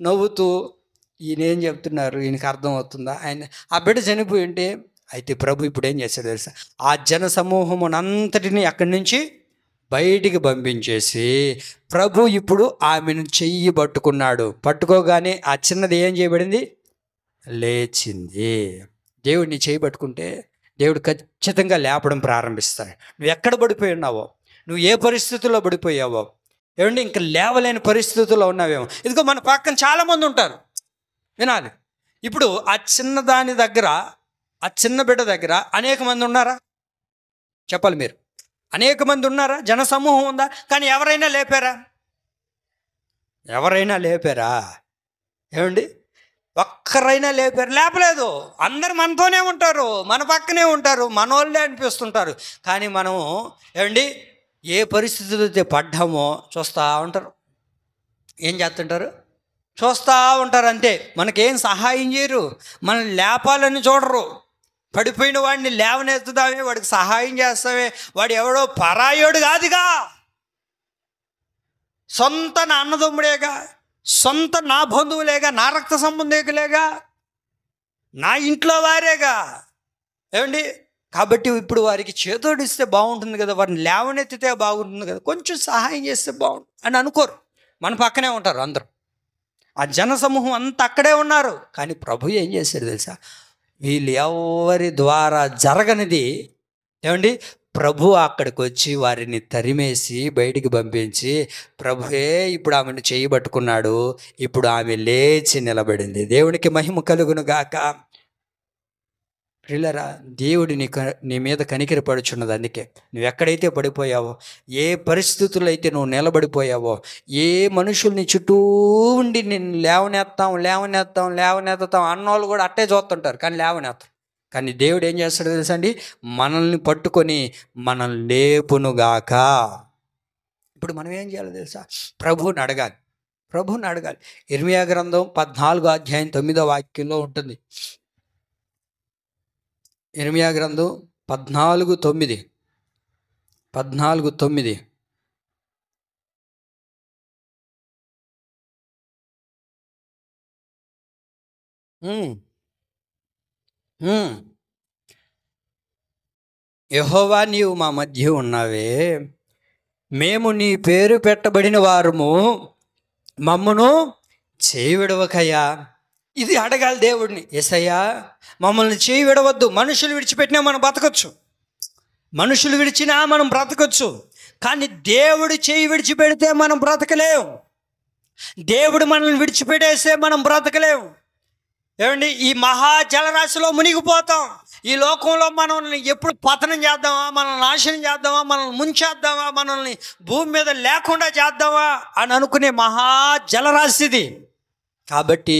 నవ్వుతూ ఈయన ఏం చెప్తున్నారు? ఈయనకి అర్థం అవుతుందా? ఆయన ఆ బిడ్డ చనిపోయి ఉంటే, అయితే ప్రభు ఇప్పుడు ఏం చేశాడు తెలుసా? ఆ జన సమూహమునంతటిని అక్కడి నుంచి బయటికి పంపించేసి ప్రభు ఇప్పుడు ఆమెను చెయ్యి పట్టుకోగానే ఆ చిన్నది ఏం చేయబడింది? లేచింది. దేవుడిని చెయ్యి పట్టుకుంటే దేవుడు ఖచ్చితంగా లేపడం ప్రారంభిస్తాడు. నువ్వు ఎక్కడ పడిపోయి ఉన్నావో, నువ్వు ఏ పరిస్థితుల్లో పడిపోయావో, ఏమండి ఇంకా లేవలేని పరిస్థితుల్లో ఉన్నావేమో, ఇదిగో మన పక్కన చాలామంది ఉంటారు. వినాలి, ఇప్పుడు ఆ చిన్నదాని దగ్గర, ఆ చిన్న బిడ్డ దగ్గర అనేక మంది ఉన్నారా? చెప్పాలి మీరు. అనేక మంది ఉన్నారా? జనసమూహం ఉందా? కానీ ఎవరైనా లేపారా? ఏమండి, ఒక్కరైనా లేపలేదు. అందరు మనతోనే ఉంటారు, మన పక్కనే ఉంటారు, మనోళ్ళే అనిపిస్తుంటారు. కానీ మనం ఏమండి ఏ పరిస్థితుల్లో అయితే పడ్డామో చూస్తూ ఉంటారు. ఏం చేస్తుంటారు? చూస్తూ ఉంటారు అంతే. మనకేం సహాయం చేయరు, మనం లేపాలని చూడరు. పడిపోయిన వాడిని లేవనెత్తుదామే, వాడికి సహాయం చేస్తామే, వాడు ఎవడో పరాయోడు కాదుగా, సొంత నా అన్నదమ్ముడేగా, సొంత నా బంధువులేగా, నా రక్త సంబంధికులేగా, నా ఇంట్లో వారేగా. ఏమండి, కాబట్టి ఇప్పుడు వారికి చేతోడిస్తే బాగుంటుంది కదా, వారిని లేవనెత్తితే బాగుంటుంది కదా, కొంచెం సహాయం చేస్తే బాగుంటుంది అని అనుకోరు. మన పక్కనే ఉంటారు అందరూ. ఆ జనసమూహం అంతా అక్కడే ఉన్నారు. కానీ ప్రభు ఏం చేశారు తెలుసా? వీళ్ళు ఎవరి ద్వారా జరగనిది, ఏమండి ప్రభు అక్కడికి వచ్చి వారిని తరిమేసి బయటికి పంపించి, ప్రభువే ఇప్పుడు ఆమెను చేయబట్టుకున్నాడు, ఇప్పుడు ఆమె లేచి నిలబడింది. దేవునికి మహిమ కలుగును గాక. ప్రియులారా, దేవుడు నీ మీద కనికరపడుచున్నది. అందుకే నువ్వు ఎక్కడైతే పడిపోయావో, ఏ పరిస్థితుల్లో అయితే నువ్వు నిలబడిపోయావో, ఏ మనుషుల్ని చుట్టూ ఉండి నిన్ను లేవనెత్తాం అన్నోళ్ళు కూడా అట్టే చూస్తుంటారు, కానీ లేవనెత్తాం. కానీ దేవుడు ఏం చేస్తాడో తెలుసా అండి? మనల్ని పట్టుకొని మనల్ని లేపునుగాక. ఇప్పుడు మనం ఏం చేయాలో తెలుసా? ప్రభువుని అడగాలి. ఇర్మియా గ్రంథం 14వ అధ్యాయం 9వ వాక్యంలో ఉంటుంది. ఇర్మియా గ్రంథం 14:9. యెహోవా, నీవు మా మధ్య ఉన్నావే, మేము నీ పేరు పెట్టబడిన వారము, మమ్మను చేయి విడవకయ్యా. ఇది అడగాలి దేవుడిని. యేసయ్యా, మమ్మల్ని చేయి విడవద్దు. మనుషులు విడిచిపెట్టినా మనం బ్రతకొచ్చు, మనుషులు విడిచినా మనం బ్రతకొచ్చు, కానీ దేవుడు చేయి విడిచిపెడితే మనం బ్రతకలేం. దేవుడు మనల్ని విడిచిపెట్టేస్తే మనం బ్రతకలేం. ఏమండి, ఈ మహా జలరాశిలో మునిగిపోతాం. ఈ లోకంలో మనల్ని ఎప్పుడు పతనం చేద్దామా, మనల్ని నాశనం చేద్దామా, మనల్ని ముంచేద్దామా, మనల్ని భూమి మీద లేకుండా చేద్దామా అని అనుకునే మహా జలరాశిది. కాబట్టి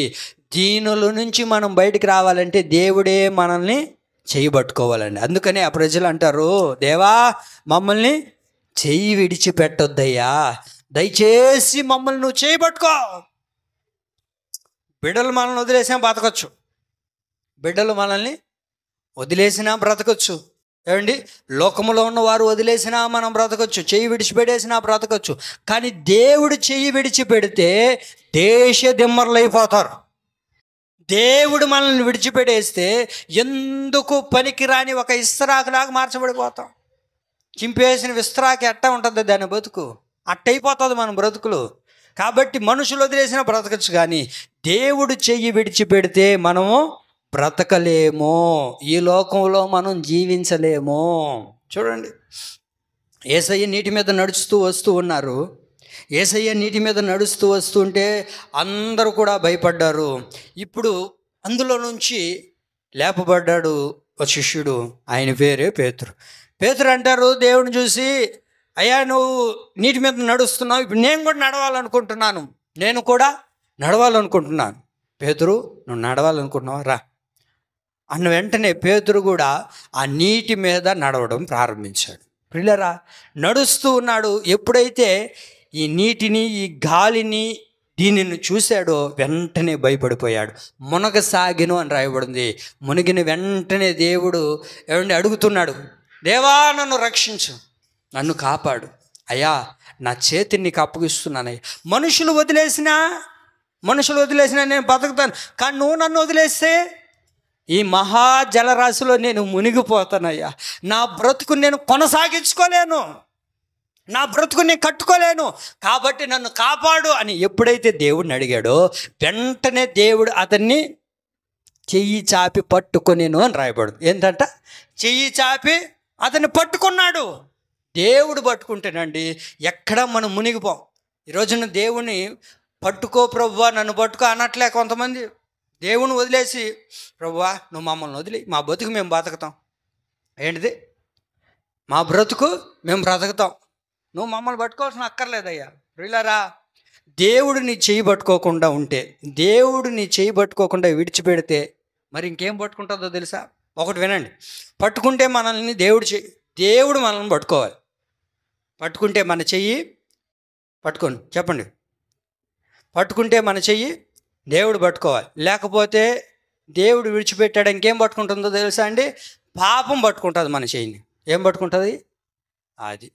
దీనుల నుంచి మనం బయటికి రావాలంటే దేవుడే మనల్ని చేయబట్టుకోవాలండి. అందుకనే ఆ ప్రజలు అంటారు, దేవా మమ్మల్ని చెయ్యి విడిచిపెట్టొద్దయ్యా, దయచేసి మమ్మల్ని నువ్వు చేయబట్టుకో. బిడ్డలు మనల్ని వదిలేసినా బ్రతకొచ్చు, బిడ్డలు మనల్ని వదిలేసినా బ్రతకొచ్చు. ఏమండి, లోకములో ఉన్నవారు వదిలేసినా మనం బ్రతకొచ్చు, చెయ్యి విడిచిపెట్టేసినా బ్రతకొచ్చు. కానీ దేవుడు చెయ్యి విడిచిపెడితే దేశ దిమ్మరులైపోతారు. దేవుడు మనల్ని విడిచిపెట్టేస్తే ఎందుకు పనికిరాని ఒక ఇస్త్రాకులాగా మార్చబడిపోతాం. చింపేసిన విస్త్రాకి ఎట్టా ఉంటుంది దాని బతుకు, అట్టయిపోతుంది మన బ్రతుకులు. కాబట్టి మనుషులు వదిలేసిన బ్రతకచ్చు, కానీ దేవుడు చెయ్యి విడిచిపెడితే మనము బ్రతకలేమో, ఈ లోకంలో మనం జీవించలేమో. చూడండి, యేసయ్య నీటి మీద నడుస్తూ వస్తూ ఉన్నారు. యేసయ్య నీటి మీద నడుస్తూ వస్తుంటే అందరూ కూడా భయపడ్డారు. ఇప్పుడు అందులో నుంచి లేపబడ్డాడు ఒక శిష్యుడు, ఆయన పేరే పేతురు. పేతురు అంటారు దేవుని చూసి, అయ్యా నువ్వు నీటి మీద నడుస్తున్నావు, ఇప్పుడు నేను కూడా నడవాలనుకుంటున్నాను. పేతురు, నువ్వు నడవాలనుకుంటున్నావా, రా అన్న వెంటనే పేతురు కూడా ఆ నీటి మీద నడవడం ప్రారంభించాడు. ప్రియులారా, నడుస్తూ ఉన్నాడు. ఎప్పుడైతే ఈ నీటిని, ఈ గాలిని, దీనిని చూశాడో వెంటనే భయపడిపోయాడు. మునగసాగిను అని రాయబడింది. మునిగిన వెంటనే దేవుడు ఏమండి అడుగుతున్నాడు, దేవా నన్ను రక్షించు, నన్ను కాపాడు, అయ్యా నా చేతిని నీకు అప్పగిస్తున్నానయ్యా. మనుషులు వదిలేసినా నేను బతుకుతాను, కానీ నువ్వు నన్ను వదిలేస్తే ఈ మహా జలరాశిలో నేను మునిగిపోతానయ్యా. నా బ్రతుకుని నేను కొనసాగించుకోలేను, నా బ్రతుకుని నేను కట్టుకోలేను, కాబట్టి నన్ను కాపాడు అని ఎప్పుడైతే దేవుడిని అడిగాడో వెంటనే దేవుడు అతన్ని చెయ్యి చాపి పట్టుకొనేను అని రాయబడింది. ఏంటంట, చెయ్యి చాపి అతన్ని పట్టుకున్నాడు. దేవుడు పట్టుకుంటేనండి ఎక్కడ మనం మునిగిపోం. ఈరోజున దేవుని పట్టుకో ప్రభువా, నన్ను పట్టుకో అనట్లే కొంతమంది. దేవుని వదిలేసి, ప్రభువా నువ్వు మమ్మల్ని వదిలి మా బ్రతుకు మేము బతుకుతాం. ఏంటిది, మా బ్రతుకు మేము బ్రతుకుతాం, నువ్వు మమ్మల్ని పట్టుకోవాల్సిన అక్కర్లేదయ్యా. ప్రియులారా, దేవుడు నీ చేయి పట్టుకోకుండా ఉంటే, దేవుడు నీ చేయి పట్టుకోకుండా విడిచిపెడితే మరి ఇంకేం పట్టుకుంటుందో తెలుసా? ఒకటి వినండి, పట్టుకుంటే మనల్ని దేవుడు మనల్ని పట్టుకోవాలి. పట్టుకుంటే మన చెయ్యి పట్టుకోండి, చెప్పండి, పట్టుకుంటే మన చెయ్యి దేవుడు పట్టుకోవాలి. లేకపోతే దేవుడు విడిచిపెట్టాడు ఇంకేం పట్టుకుంటుందో తెలుసా అండి? పాపం పట్టుకుంటుంది మన చెయ్యిని. ఏం పట్టుకుంటుంది? అది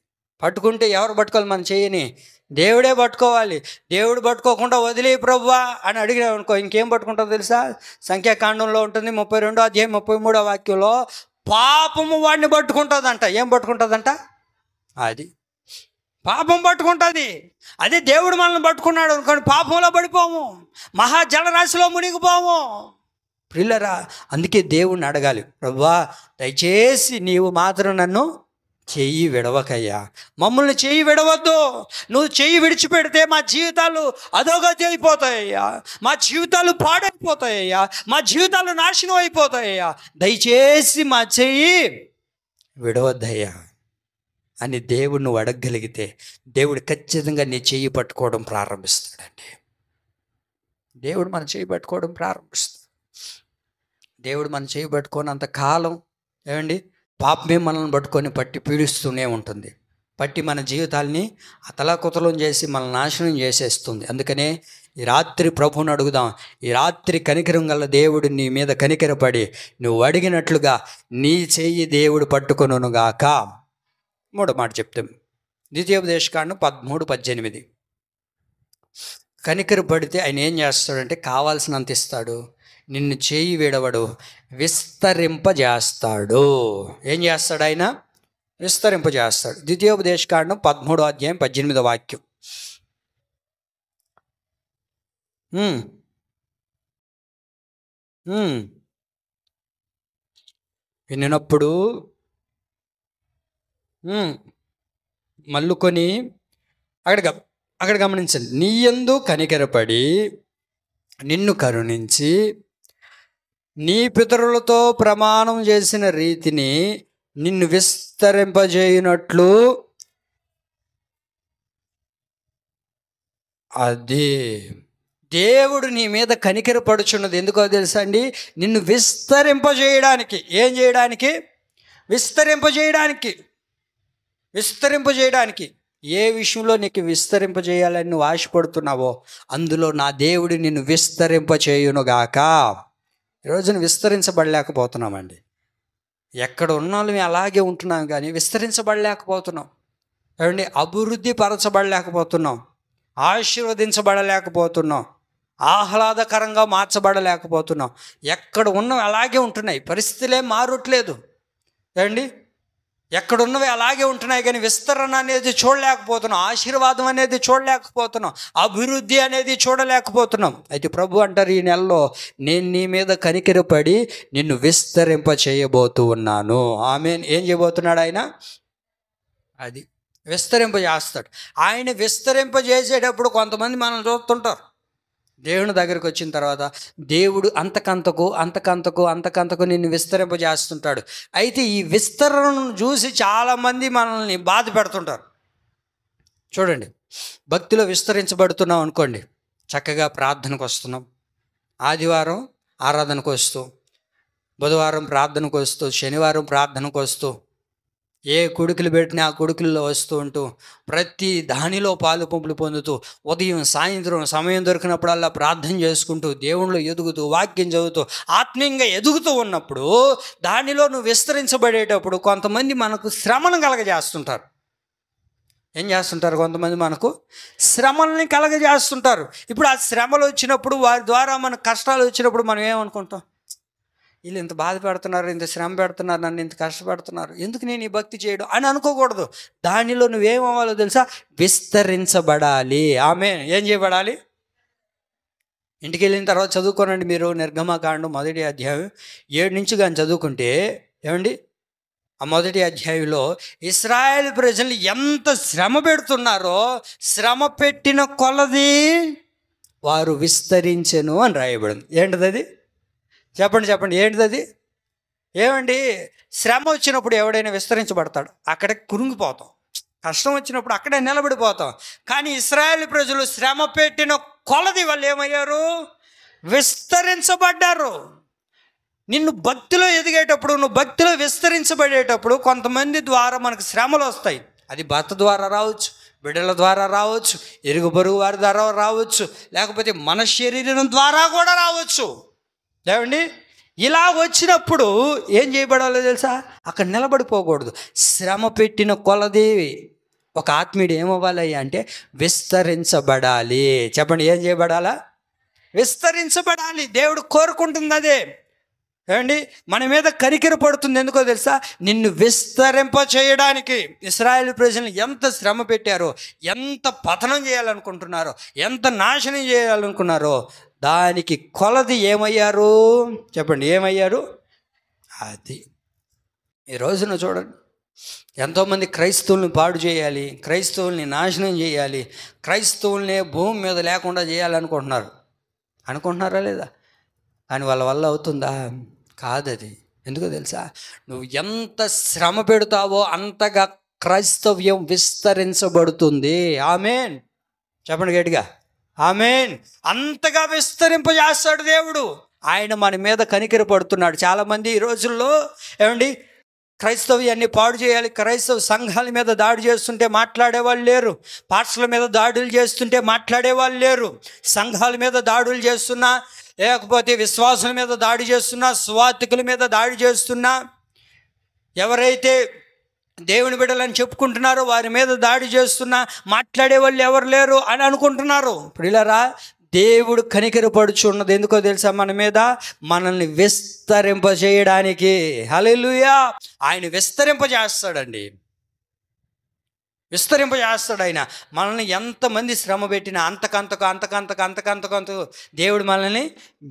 పట్టుకుంటే ఎవరు పట్టుకోవాలి మన చెయ్యిని? దేవుడే పట్టుకోవాలి. దేవుడు పట్టుకోకుండా వదిలే ప్రభువా అని అడిగినావు అనుకో, ఇంకేం పట్టుకుంటుందో తెలుసా? సంఖ్యాకాండంలో ఉంటుంది 32వ అధ్యాయం 33వ వాక్యంలో, పాపము వాడిని పట్టుకుంటుందంట. ఏం పట్టుకుంటుందంట? అది పాపం పట్టుకుంటుంది. అదే దేవుడు మనల్ని పట్టుకున్నాడు అనుకోండి, పాపంలో పడిపోము, మహా జలరాశిలో మునిగిపోము. ప్రియులరా, అందుకే దేవుణ్ణి అడగాలి, ప్రభువా దయచేసి నీవు మాత్రం నన్ను చెయ్యి విడవకయ్యా, మమ్మల్ని చెయ్యి విడవద్దు. నువ్వు చెయ్యి విడిచిపెడితే మా జీవితాలు అధోగతి అయిపోతాయ్యా, మా జీవితాలు పాడైపోతాయ్యా, మా జీవితాలు నాశనం అయిపోతాయ్యా, దయచేసి మా చెయ్యి విడవద్దయ్యా అని దేవుడు నువ్వు అడగగలిగితే దేవుడు ఖచ్చితంగా నీ చెయ్యి పట్టుకోవడం ప్రారంభిస్తాడండి. దేవుడు మన చెయ్యి పట్టుకోవడం ప్రారంభిస్తాడు. దేవుడు మన చెయ్యి పట్టుకోనంత కాలం ఏమండి పాపమే మనల్ని పట్టుకొని పట్టి పీడిస్తూనే ఉంటుంది. పట్టి మన జీవితాల్ని అతలాకుతలం చేసి మన నాశనం చేసేస్తుంది. అందుకనే ఈ రాత్రి ప్రభువుని అడుగుదాం. ఈ రాత్రి కనికరం గల దేవుడు నీ మీద కనికరపడి నువ్వు అడిగినట్లుగా నీ చెయ్యి దేవుడు పట్టుకొనుగాక. మూడో మాట చెప్తాం, ద్వితీయోపదేశకాండం 13:18. కనికరపడితే ఆయన ఏం చేస్తాడంటే కావాల్సినంత ఇస్తాడు, నిన్ను చేయి విడవడు, విస్తరింపజేస్తాడు. ఏం చేస్తాడు ఆయన? విస్తరింపజేస్తాడు. ద్వితీయోపదేశకాండం 13:18. విన్నప్పుడు మల్లుకొని అక్కడ గమనించండి. నీ యందు కనికరపడి నిన్ను కరుణించి నీ పితరులతో ప్రమాణం చేసిన రీతిని నిన్ను విస్తరింపజేయునట్లు అది దేవుడు నీ మీద కనికరపడుచున్నది. ఎందుకో తెలుసా అండి? నిన్ను విస్తరింపజేయడానికి. ఏం చేయడానికి? విస్తరింపజేయడానికి. ఏ విషయంలో నీకు విస్తరింపజేయాలని నువ్వు ఆశపడుతున్నావో అందులో నా దేవుడు నిన్ను విస్తరింపచేయునుగాక. ఈరోజున విస్తరించబడలేకపోతున్నామండి. ఎక్కడ ఉన్నాళ్ళు మేము అలాగే ఉంటున్నాం, కానీ విస్తరించబడలేకపోతున్నాం. ఏమండి? అభివృద్ధి పరచబడలేకపోతున్నాం, ఆశీర్వదించబడలేకపోతున్నాం, ఆహ్లాదకరంగా మార్చబడలేకపోతున్నాం. ఎక్కడ ఉన్నవి అలాగే ఉంటున్నాయి, పరిస్థితులే మారట్లేదు. ఏమండి? ఎక్కడున్నవి అలాగే ఉంటున్నాయి, కానీ విస్తరణ అనేది చూడలేకపోతున్నాం, ఆశీర్వాదం అనేది చూడలేకపోతున్నాం, అభివృద్ధి అనేది చూడలేకపోతున్నాం. అయితే ప్రభు అంటారు, ఈ నెలలో నేను నీ మీద కనికరపడి నిన్ను విస్తరింప చేయబోతూ ఉన్నాను. ఆమేన్. ఏం చేయబోతున్నాడు ఆయన? అది విస్తరింపజేస్తాడు. ఆయన విస్తరింపజేసేటప్పుడు కొంతమంది మనం చూస్తుంటారు. దేవుని దగ్గరికి వచ్చిన తర్వాత దేవుడు అంతకంతకు నిన్ను విస్తరింపజేస్తుంటాడు. అయితే ఈ విస్తరణను చూసి చాలామంది మనల్ని బాధ పెడుతుంటారు. చూడండి, భక్తిలో విస్తరించబడుతున్నాం అనుకోండి, చక్కగా ప్రార్థనకు వస్తున్నాం, ఆదివారం ఆరాధనకు వస్తూ, బుధవారం ప్రార్థనకు వస్తూ, శనివారం ప్రార్థనకు వస్తూ, ఏ కొడుకులు పెట్టినా ఆ కొడుకుల్లో వస్తూ ఉంటూ, ప్రతి దానిలో పాలు పంపులు పొందుతూ, ఉదయం సాయంత్రం సమయం దొరికినప్పుడల్లా ప్రార్థన చేసుకుంటూ, దేవుళ్ళు ఎదుగుతూ, వాక్యం చదువుతూ, ఆత్మీయంగా ఎదుగుతూ ఉన్నప్పుడు, దానిలో నువ్వు విస్తరించబడేటప్పుడు కొంతమంది మనకు శ్రమను కలగజేస్తుంటారు. ఏం చేస్తుంటారు? కొంతమంది మనకు శ్రమల్ని కలగజేస్తుంటారు. ఇప్పుడు ఆ శ్రమలు వచ్చినప్పుడు, వారి ద్వారా మనకు కష్టాలు వచ్చినప్పుడు మనం ఏమనుకుంటాం? వీళ్ళు ఇంత బాధ పెడుతున్నారు, ఇంత శ్రమ పెడుతున్నారు, నన్ను ఇంత కష్టపెడుతున్నారు, ఎందుకు నేను ఈ భక్తి చేయడం అని అనుకోకూడదు. దానిలో నువ్వేమవ్వాలో తెలుసా? విస్తరించబడాలి. ఆమేన్. ఏం చేయబడాలి? ఇంటికి వెళ్ళిన తర్వాత చదువుకోనండి మీరు. నిర్గమకాండం 1వ అధ్యాయం 7 నుంచి కానీ చదువుకుంటే, ఏమండి, ఆ 1వ అధ్యాయంలో ఇశ్రాయేలు ప్రజలు ఎంత శ్రమ పెడుతున్నారో, శ్రమ పెట్టిన కొలది వారు విస్తరించెను అని రాయబడింది. ఏంటిది అది? చెప్పండి ఏంటిది అది? ఏమండి, శ్రమ వచ్చినప్పుడు ఎవడైనా విస్తరించబడతాడు, అక్కడే కురుంగిపోతాం. కష్టం వచ్చినప్పుడు అక్కడే నిలబడిపోతాం. కానీ ఇశ్రాయేలు ప్రజలు శ్రమ పెట్టిన కొలది వాళ్ళు ఏమయ్యారు? విస్తరించబడ్డారు. నిన్ను భక్తిలో ఎదిగేటప్పుడు, నువ్వు భక్తిలో విస్తరించబడేటప్పుడు కొంతమంది ద్వారా మనకు శ్రమలు వస్తాయి. అది భర్త ద్వారా రావచ్చు, బిడ్డల ద్వారా రావచ్చు, ఇరుగు పొరుగు వారి ద్వారా రావచ్చు, లేకపోతే మన శరీరం ద్వారా కూడా రావచ్చు. ఏమండి? ఇలా వచ్చినప్పుడు ఏం చేయబడాలో తెలుసా? అక్కడ నిలబడిపోకూడదు. శ్రమ పెట్టిన కొలది ఒక ఆత్మీయుడు ఏమవ్వాలి అంటే విస్తరించబడాలి. చెప్పండి, ఏం చేయబడాలా? విస్తరించబడాలి. దేవుడు కోరుకుంటుంది అదే. ఏమండి? మన మీద కనికర పడుతుంది. ఎందుకో తెలుసా? నిన్ను విస్తరింప చేయడానికి. ఇశ్రాయేలు ప్రజలను ఎంత శ్రమ పెట్టారో, ఎంత పతనం చేయాలనుకుంటున్నారో, ఎంత నాశనం చేయాలనుకున్నారో, దానికి కొలది ఏమయ్యారు? చెప్పండి, ఏమయ్యారు? అది ఈ రోజున చూడండి, ఎంతోమంది క్రైస్తవుల్ని పాడు చేయాలి, క్రైస్తవుల్ని నాశనం చేయాలి, క్రైస్తవుల్ని భూమి మీద లేకుండా చేయాలనుకుంటున్నారు. అనుకుంటున్నారా లేదా? కానీ వాళ్ళ వల్ల అవుతుందా? కాదది. ఎందుకో తెలుసా? నువ్వు ఎంత శ్రమ పెడతావో అంతగా క్రైస్తవ్యం విస్తరించబడుతుంది. ఆమేన్ చెప్పండి గట్టిగా, ఆమేన్. అంతగా విస్తరింపజేస్తాడు దేవుడు. ఆయన మన మీద కనికర పడుతున్నాడు. చాలామంది ఈ రోజుల్లో ఏమండి క్రైస్తవ్యాన్ని పాడు చేయాలి, క్రైస్తవ సంఘాల మీద దాడి చేస్తుంటే మాట్లాడేవాళ్ళు లేరు, పాస్టర్ల మీద దాడులు చేస్తుంటే మాట్లాడేవాళ్ళు లేరు, సంఘాల మీద దాడులు చేస్తున్నా, లేకపోతే విశ్వాసుల మీద దాడి చేస్తున్నా, స్వార్థికుల మీద దాడి చేస్తున్నా, ఎవరైతే దేవుని బిడ్డలని చెప్పుకుంటున్నారో వారి మీద దాడి చేస్తున్నా మాట్లాడే వాళ్ళు ఎవరు లేరు అని అనుకుంటున్నారు. ప్రియులారా, దేవుడు కనికరపడుచున్నది ఎందుకో తెలుసా? మన మీద, మనల్ని విస్తరింపజేయడానికి. హల్లెలూయా. ఆయన విస్తరింపజేస్తాడండి, విస్తరింపజేస్తాడు. ఆయన మనల్ని ఎంతమంది శ్రమ పెట్టినా అంతకంతకు దేవుడు మనల్ని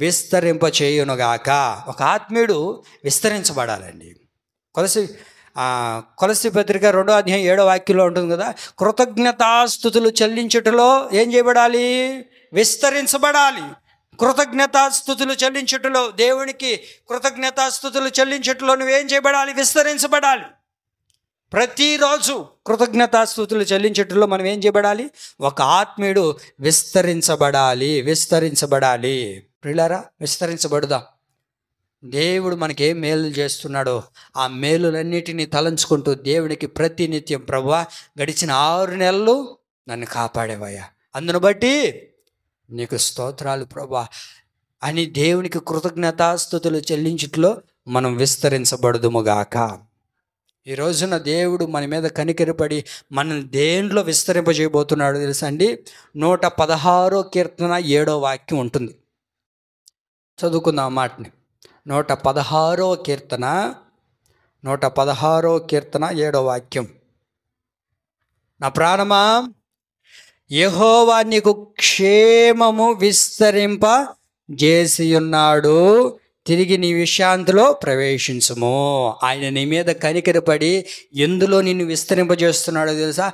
విస్తరింపచేయునుగాక. ఒక ఆత్మీయుడు విస్తరించబడాలండి. కొలస్సీ పత్రిక 2వ అధ్యాయం 7వ వాక్యంలో ఉంటుంది కదా, కృతజ్ఞతాస్తుతులు చెల్లించుటలో ఏం చేయబడాలి? విస్తరించబడాలి. కృతజ్ఞతాస్తుతులు చెల్లించుటలో, దేవునికి కృతజ్ఞతాస్తుతులు చెల్లించుటలో నువ్వేం చేయబడాలి? విస్తరించబడాలి. ప్రతిరోజు కృతజ్ఞతాస్తుతులు చెల్లించుటలో మనం ఏం చేయబడాలి? ఒక ఆత్మీయుడు విస్తరించబడాలి. ప్రియులారా, విస్తరించబడుదాం. దేవుడు మనకి ఏం మేలు చేస్తున్నాడో ఆ మేలులన్నిటినీ తలంచుకుంటూ దేవునికి ప్రతినిత్యం, ప్రభువా గడిచిన 6 నెలలు నన్ను కాపాడేవయ్యా, అందును బట్టి నీకు స్తోత్రాలు ప్రభువా అని దేవునికి కృతజ్ఞతాస్తుతులు చెల్లించుట్లో మనం విస్తరించబడుదుముగాక. ఈ రోజున దేవుడు మన మీద కనికరపడి మనల్ని దేంట్లో విస్తరింపజేయబోతున్నాడు తెలుసా అండి? 116వ కీర్తన 7వ వాక్యం ఉంటుంది. చదువుకుందాం ఆ మాటని. 116వ కీర్తన 7వ వాక్యం. నా ప్రాణమా, యెహోవా నీకు క్షేమము విస్తరింపజేసియున్నాడు, తిరిగి నీ విశ్రాంతిలో ప్రవేశించుము. ఆయన నీ మీద కనికరపడి ఎందులో నిన్ను విస్తరింపజేస్తున్నాడో తెలుసా?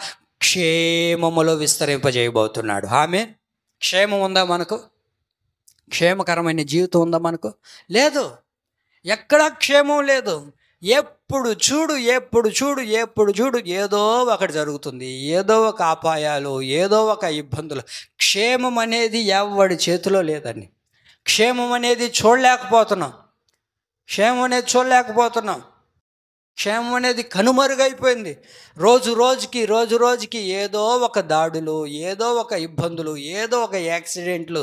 క్షేమములో విస్తరింపజేయబోతున్నాడు. ఆమేన్. క్షేమం ఉందా మనకు? క్షేమకరమైన జీవితం ఉందా మనకు? లేదు, ఎక్కడా క్షేమం లేదు. ఎప్పుడు చూడు ఏదో ఒకటి జరుగుతుంది, ఏదో ఒక అపాయాలు, ఏదో ఒక ఇబ్బందులు. క్షేమం అనేది ఎవడి చేతిలో లేదండి. క్షేమం అనేది చూడలేకపోతున్నాం. క్షేమం అనేది కనుమరుగైపోయింది. రోజు రోజుకి ఏదో ఒక దాడులు, ఏదో ఒక ఇబ్బందులు, ఏదో ఒక యాక్సిడెంట్లు,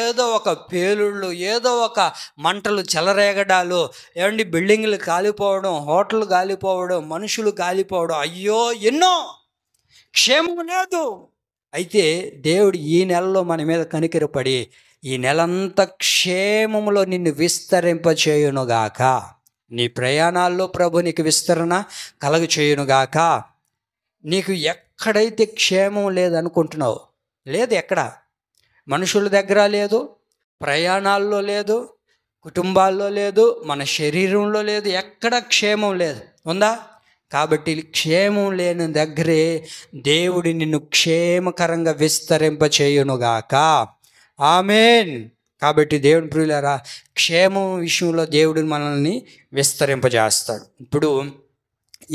ఏదో ఒక పేలుళ్ళు, ఏదో ఒక మంటలు చెలరేగడాలు, బిల్డింగ్లు కాలిపోవడం, హోటళ్ళు కాలిపోవడం, మనుషులు కాలిపోవడం, అయ్యో ఎన్నో. క్షేమం లేదు. అయితే దేవుడు ఈ నెలలో మన మీద కనికరపడి ఈ నెలంతా క్షేమములో నిన్ను విస్తరింపచేయునుగాక. నీ ప్రయాణాల్లో ప్రభు నీకు విస్తరణ కలుగచేయునుగాక. నీకు ఎక్కడైతే క్షేమం లేదనుకుంటున్నావు, లేదు, ఎక్కడ మనుషుల దగ్గర లేదు, ప్రయాణాల్లో లేదు, కుటుంబాల్లో లేదు, మన శరీరంలో లేదు, ఎక్కడ క్షేమం లేదు. ఉందా? కాబట్టి క్షేమం లేని దగ్గరే దేవుడు నిన్ను క్షేమకరంగా విస్తరింపచేయునుగాక. ఆమేన్. కాబట్టి దేవుని ప్రియులారా, క్షేమం విషయంలో దేవుడు మనల్ని విస్తరింపజేస్తాడు. ఇప్పుడు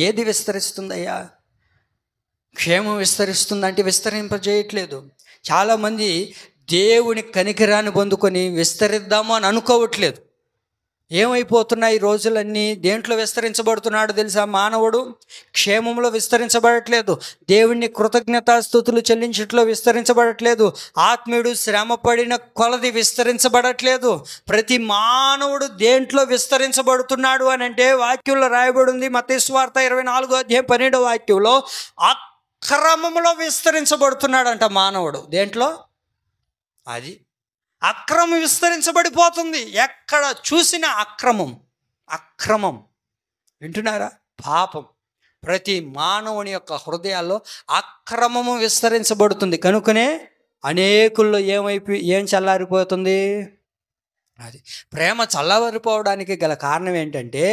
ఏది విస్తరిస్తుందయ్యా? క్షేమం విస్తరిస్తుందంటే విస్తరింపజేయట్లేదు. చాలామంది దేవుని కనికరాన్ని పొందుకొని విస్తరిద్దాము అని అనుకోవట్లేదు. ఏమైపోతున్నాయి రోజులన్నీ? దేంట్లో విస్తరించబడుతున్నాడు తెలుసా? మానవుడు క్షేమంలో విస్తరించబడట్లేదు, దేవుని కృతజ్ఞతాస్తుతులు చెల్లించట్లో విస్తరించబడట్లేదు, ఆత్మీయుడు శ్రమపడిన కొలది విస్తరించబడట్లేదు. ప్రతి మానవుడు దేంట్లో విస్తరించబడుతున్నాడు అని అంటే వాక్యంలో రాయబడి ఉంది. మత్తయి సువార్త 24వ అధ్యాయం 12వ వాక్యంలో అక్రమంలో విస్తరించబడుతున్నాడంట మానవుడు. దేంట్లో? అది అక్రమం విస్తరించబడిపోతుంది. ఎక్కడ చూసినా అక్రమం. వింటున్నారా? పాపం ప్రతి మానవుని యొక్క హృదయాల్లో అక్రమము విస్తరించబడుతుంది. కనుకనే అనేకుల్లో ఏం చల్లారిపోతుంది? అది ప్రేమ చల్లారిపోవడానికి గల కారణం ఏంటంటే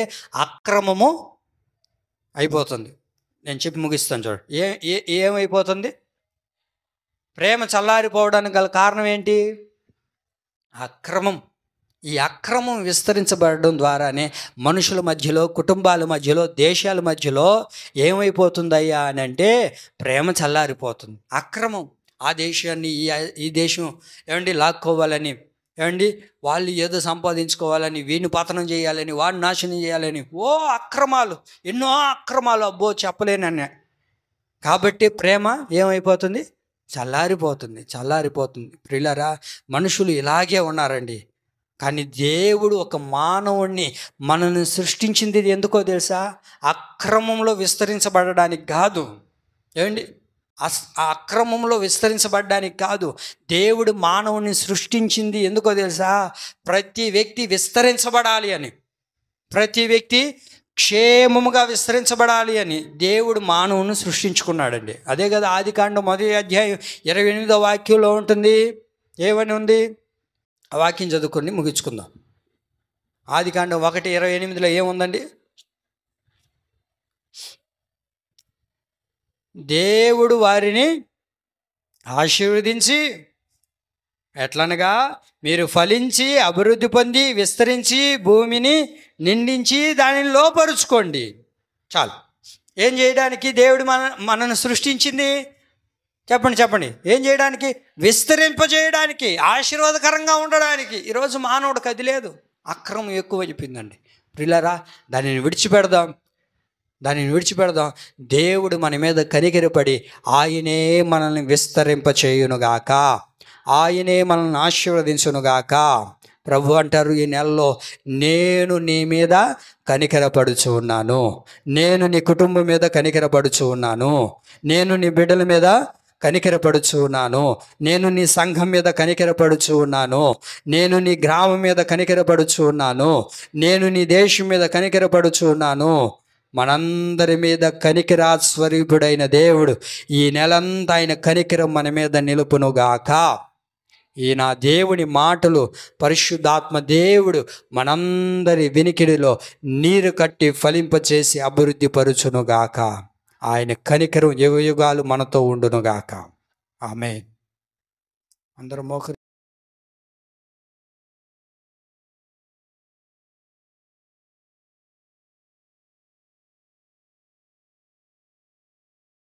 అక్రమము అయిపోతుంది. నేను చెప్పి ముగిస్తాను చూడండి. ఏమైపోతుంది? ప్రేమ చల్లారిపోవడానికి గల కారణం ఏంటి? అక్రమం. ఈ అక్రమం విస్తరించబడడం ద్వారానే మనుషుల మధ్యలో, కుటుంబాల మధ్యలో, దేశాల మధ్యలో ఏమైపోతుందయ్యా అని అంటే ప్రేమ చల్లారిపోతుంది. అక్రమం. ఆ దేశాన్ని ఈ దేశం ఏమండి లాక్కోవాలని, ఏమండి వాళ్ళు ఏదో సంపాదించుకోవాలని, వీడిని పతనం చేయాలని, వాడిని నాశనం చేయాలని, అక్రమాలు, ఎన్నో అక్రమాలు, అబ్బో చెప్పలేనని. కాబట్టి ప్రేమ ఏమైపోతుంది? చల్లారిపోతుంది. ప్రియులారా, మనుషులు ఇలాగే ఉన్నారండి. కానీ దేవుడు ఒక మానవుణ్ణి మనల్ని సృష్టించింది ఎందుకో తెలుసా? అక్రమంలో విస్తరించబడడానికి కాదు. ఏమండి? ఆ అక్రమంలో విస్తరించబడడానికి కాదు. దేవుడు మానవుని సృష్టించింది ఎందుకో తెలుసా? ప్రతి వ్యక్తి విస్తరించబడాలి అని, ప్రతి వ్యక్తి క్షేమముగా విస్తరించబడాలి అని దేవుడు మానవుని సృష్టించుకున్నాడండి. అదే కదా ఆదికాండం 1వ అధ్యాయం 28వ వాక్యంలో ఉంటుంది. ఏమని ఉంది? ఆ వాక్యం చదువుకొని ముగించుకుందాం. ఆదికాండం 1:28లో ఏముందండి? దేవుడు వారిని ఆశీర్వదించి ఎట్లనగా, మీరు ఫలించి అభివృద్ధి పొంది విస్తరించి భూమిని నిండించి దానిని లోపరుచుకోండి. చాలు. ఏం చేయడానికి దేవుడు మనను సృష్టించింది? చెప్పండి. ఏం చేయడానికి? విస్తరింపజేయడానికి, ఆశీర్వాదకరంగా ఉండడానికి. ఈరోజు మానవుడికి అది లేదు. అక్రమం ఎక్కువైపోయిందండి. ప్రియులారా, దానిని విడిచిపెడదాం. దేవుడు మన మీద కనికరపడి ఆయనే మనల్ని విస్తరింపచేయునుగాక, ఆయనే మనల్ని ఆశీర్వదించునుగాక. ప్రభు అంటారు ఈ నెలలో, నేను నీ మీద కనికరపడుచు ఉన్నాను, నేను నీ కుటుంబం మీద కనికరపడుచు ఉన్నాను, నేను నీ బిడ్డల మీద కనికరపడుచు ఉన్నాను, నేను నీ సంఘం మీద కనికరపడుచు ఉన్నాను, నేను నీ గ్రామం మీద కనికరపడుచు ఉన్నాను, నేను నీ దేశం మీద కనికరపడుచు ఉన్నాను. మనందరి మీద కనికరాస్వరూపుడైన దేవుడు ఈ నెలంతా ఆయన కనికరం మన మీద నిలుపునుగాక. ఈ నా దేవుని మాటలు పరిశుద్ధాత్మ దేవుడు మనందరి వినికిడిలో నీరు కట్టి ఫలింపచేసి అభివృద్ధి పరుచునుగాక. ఆయన కనికరం యుగయుగాలు మనతో ఉండునుగాక. ఆమేన్. అందరూ మోకరి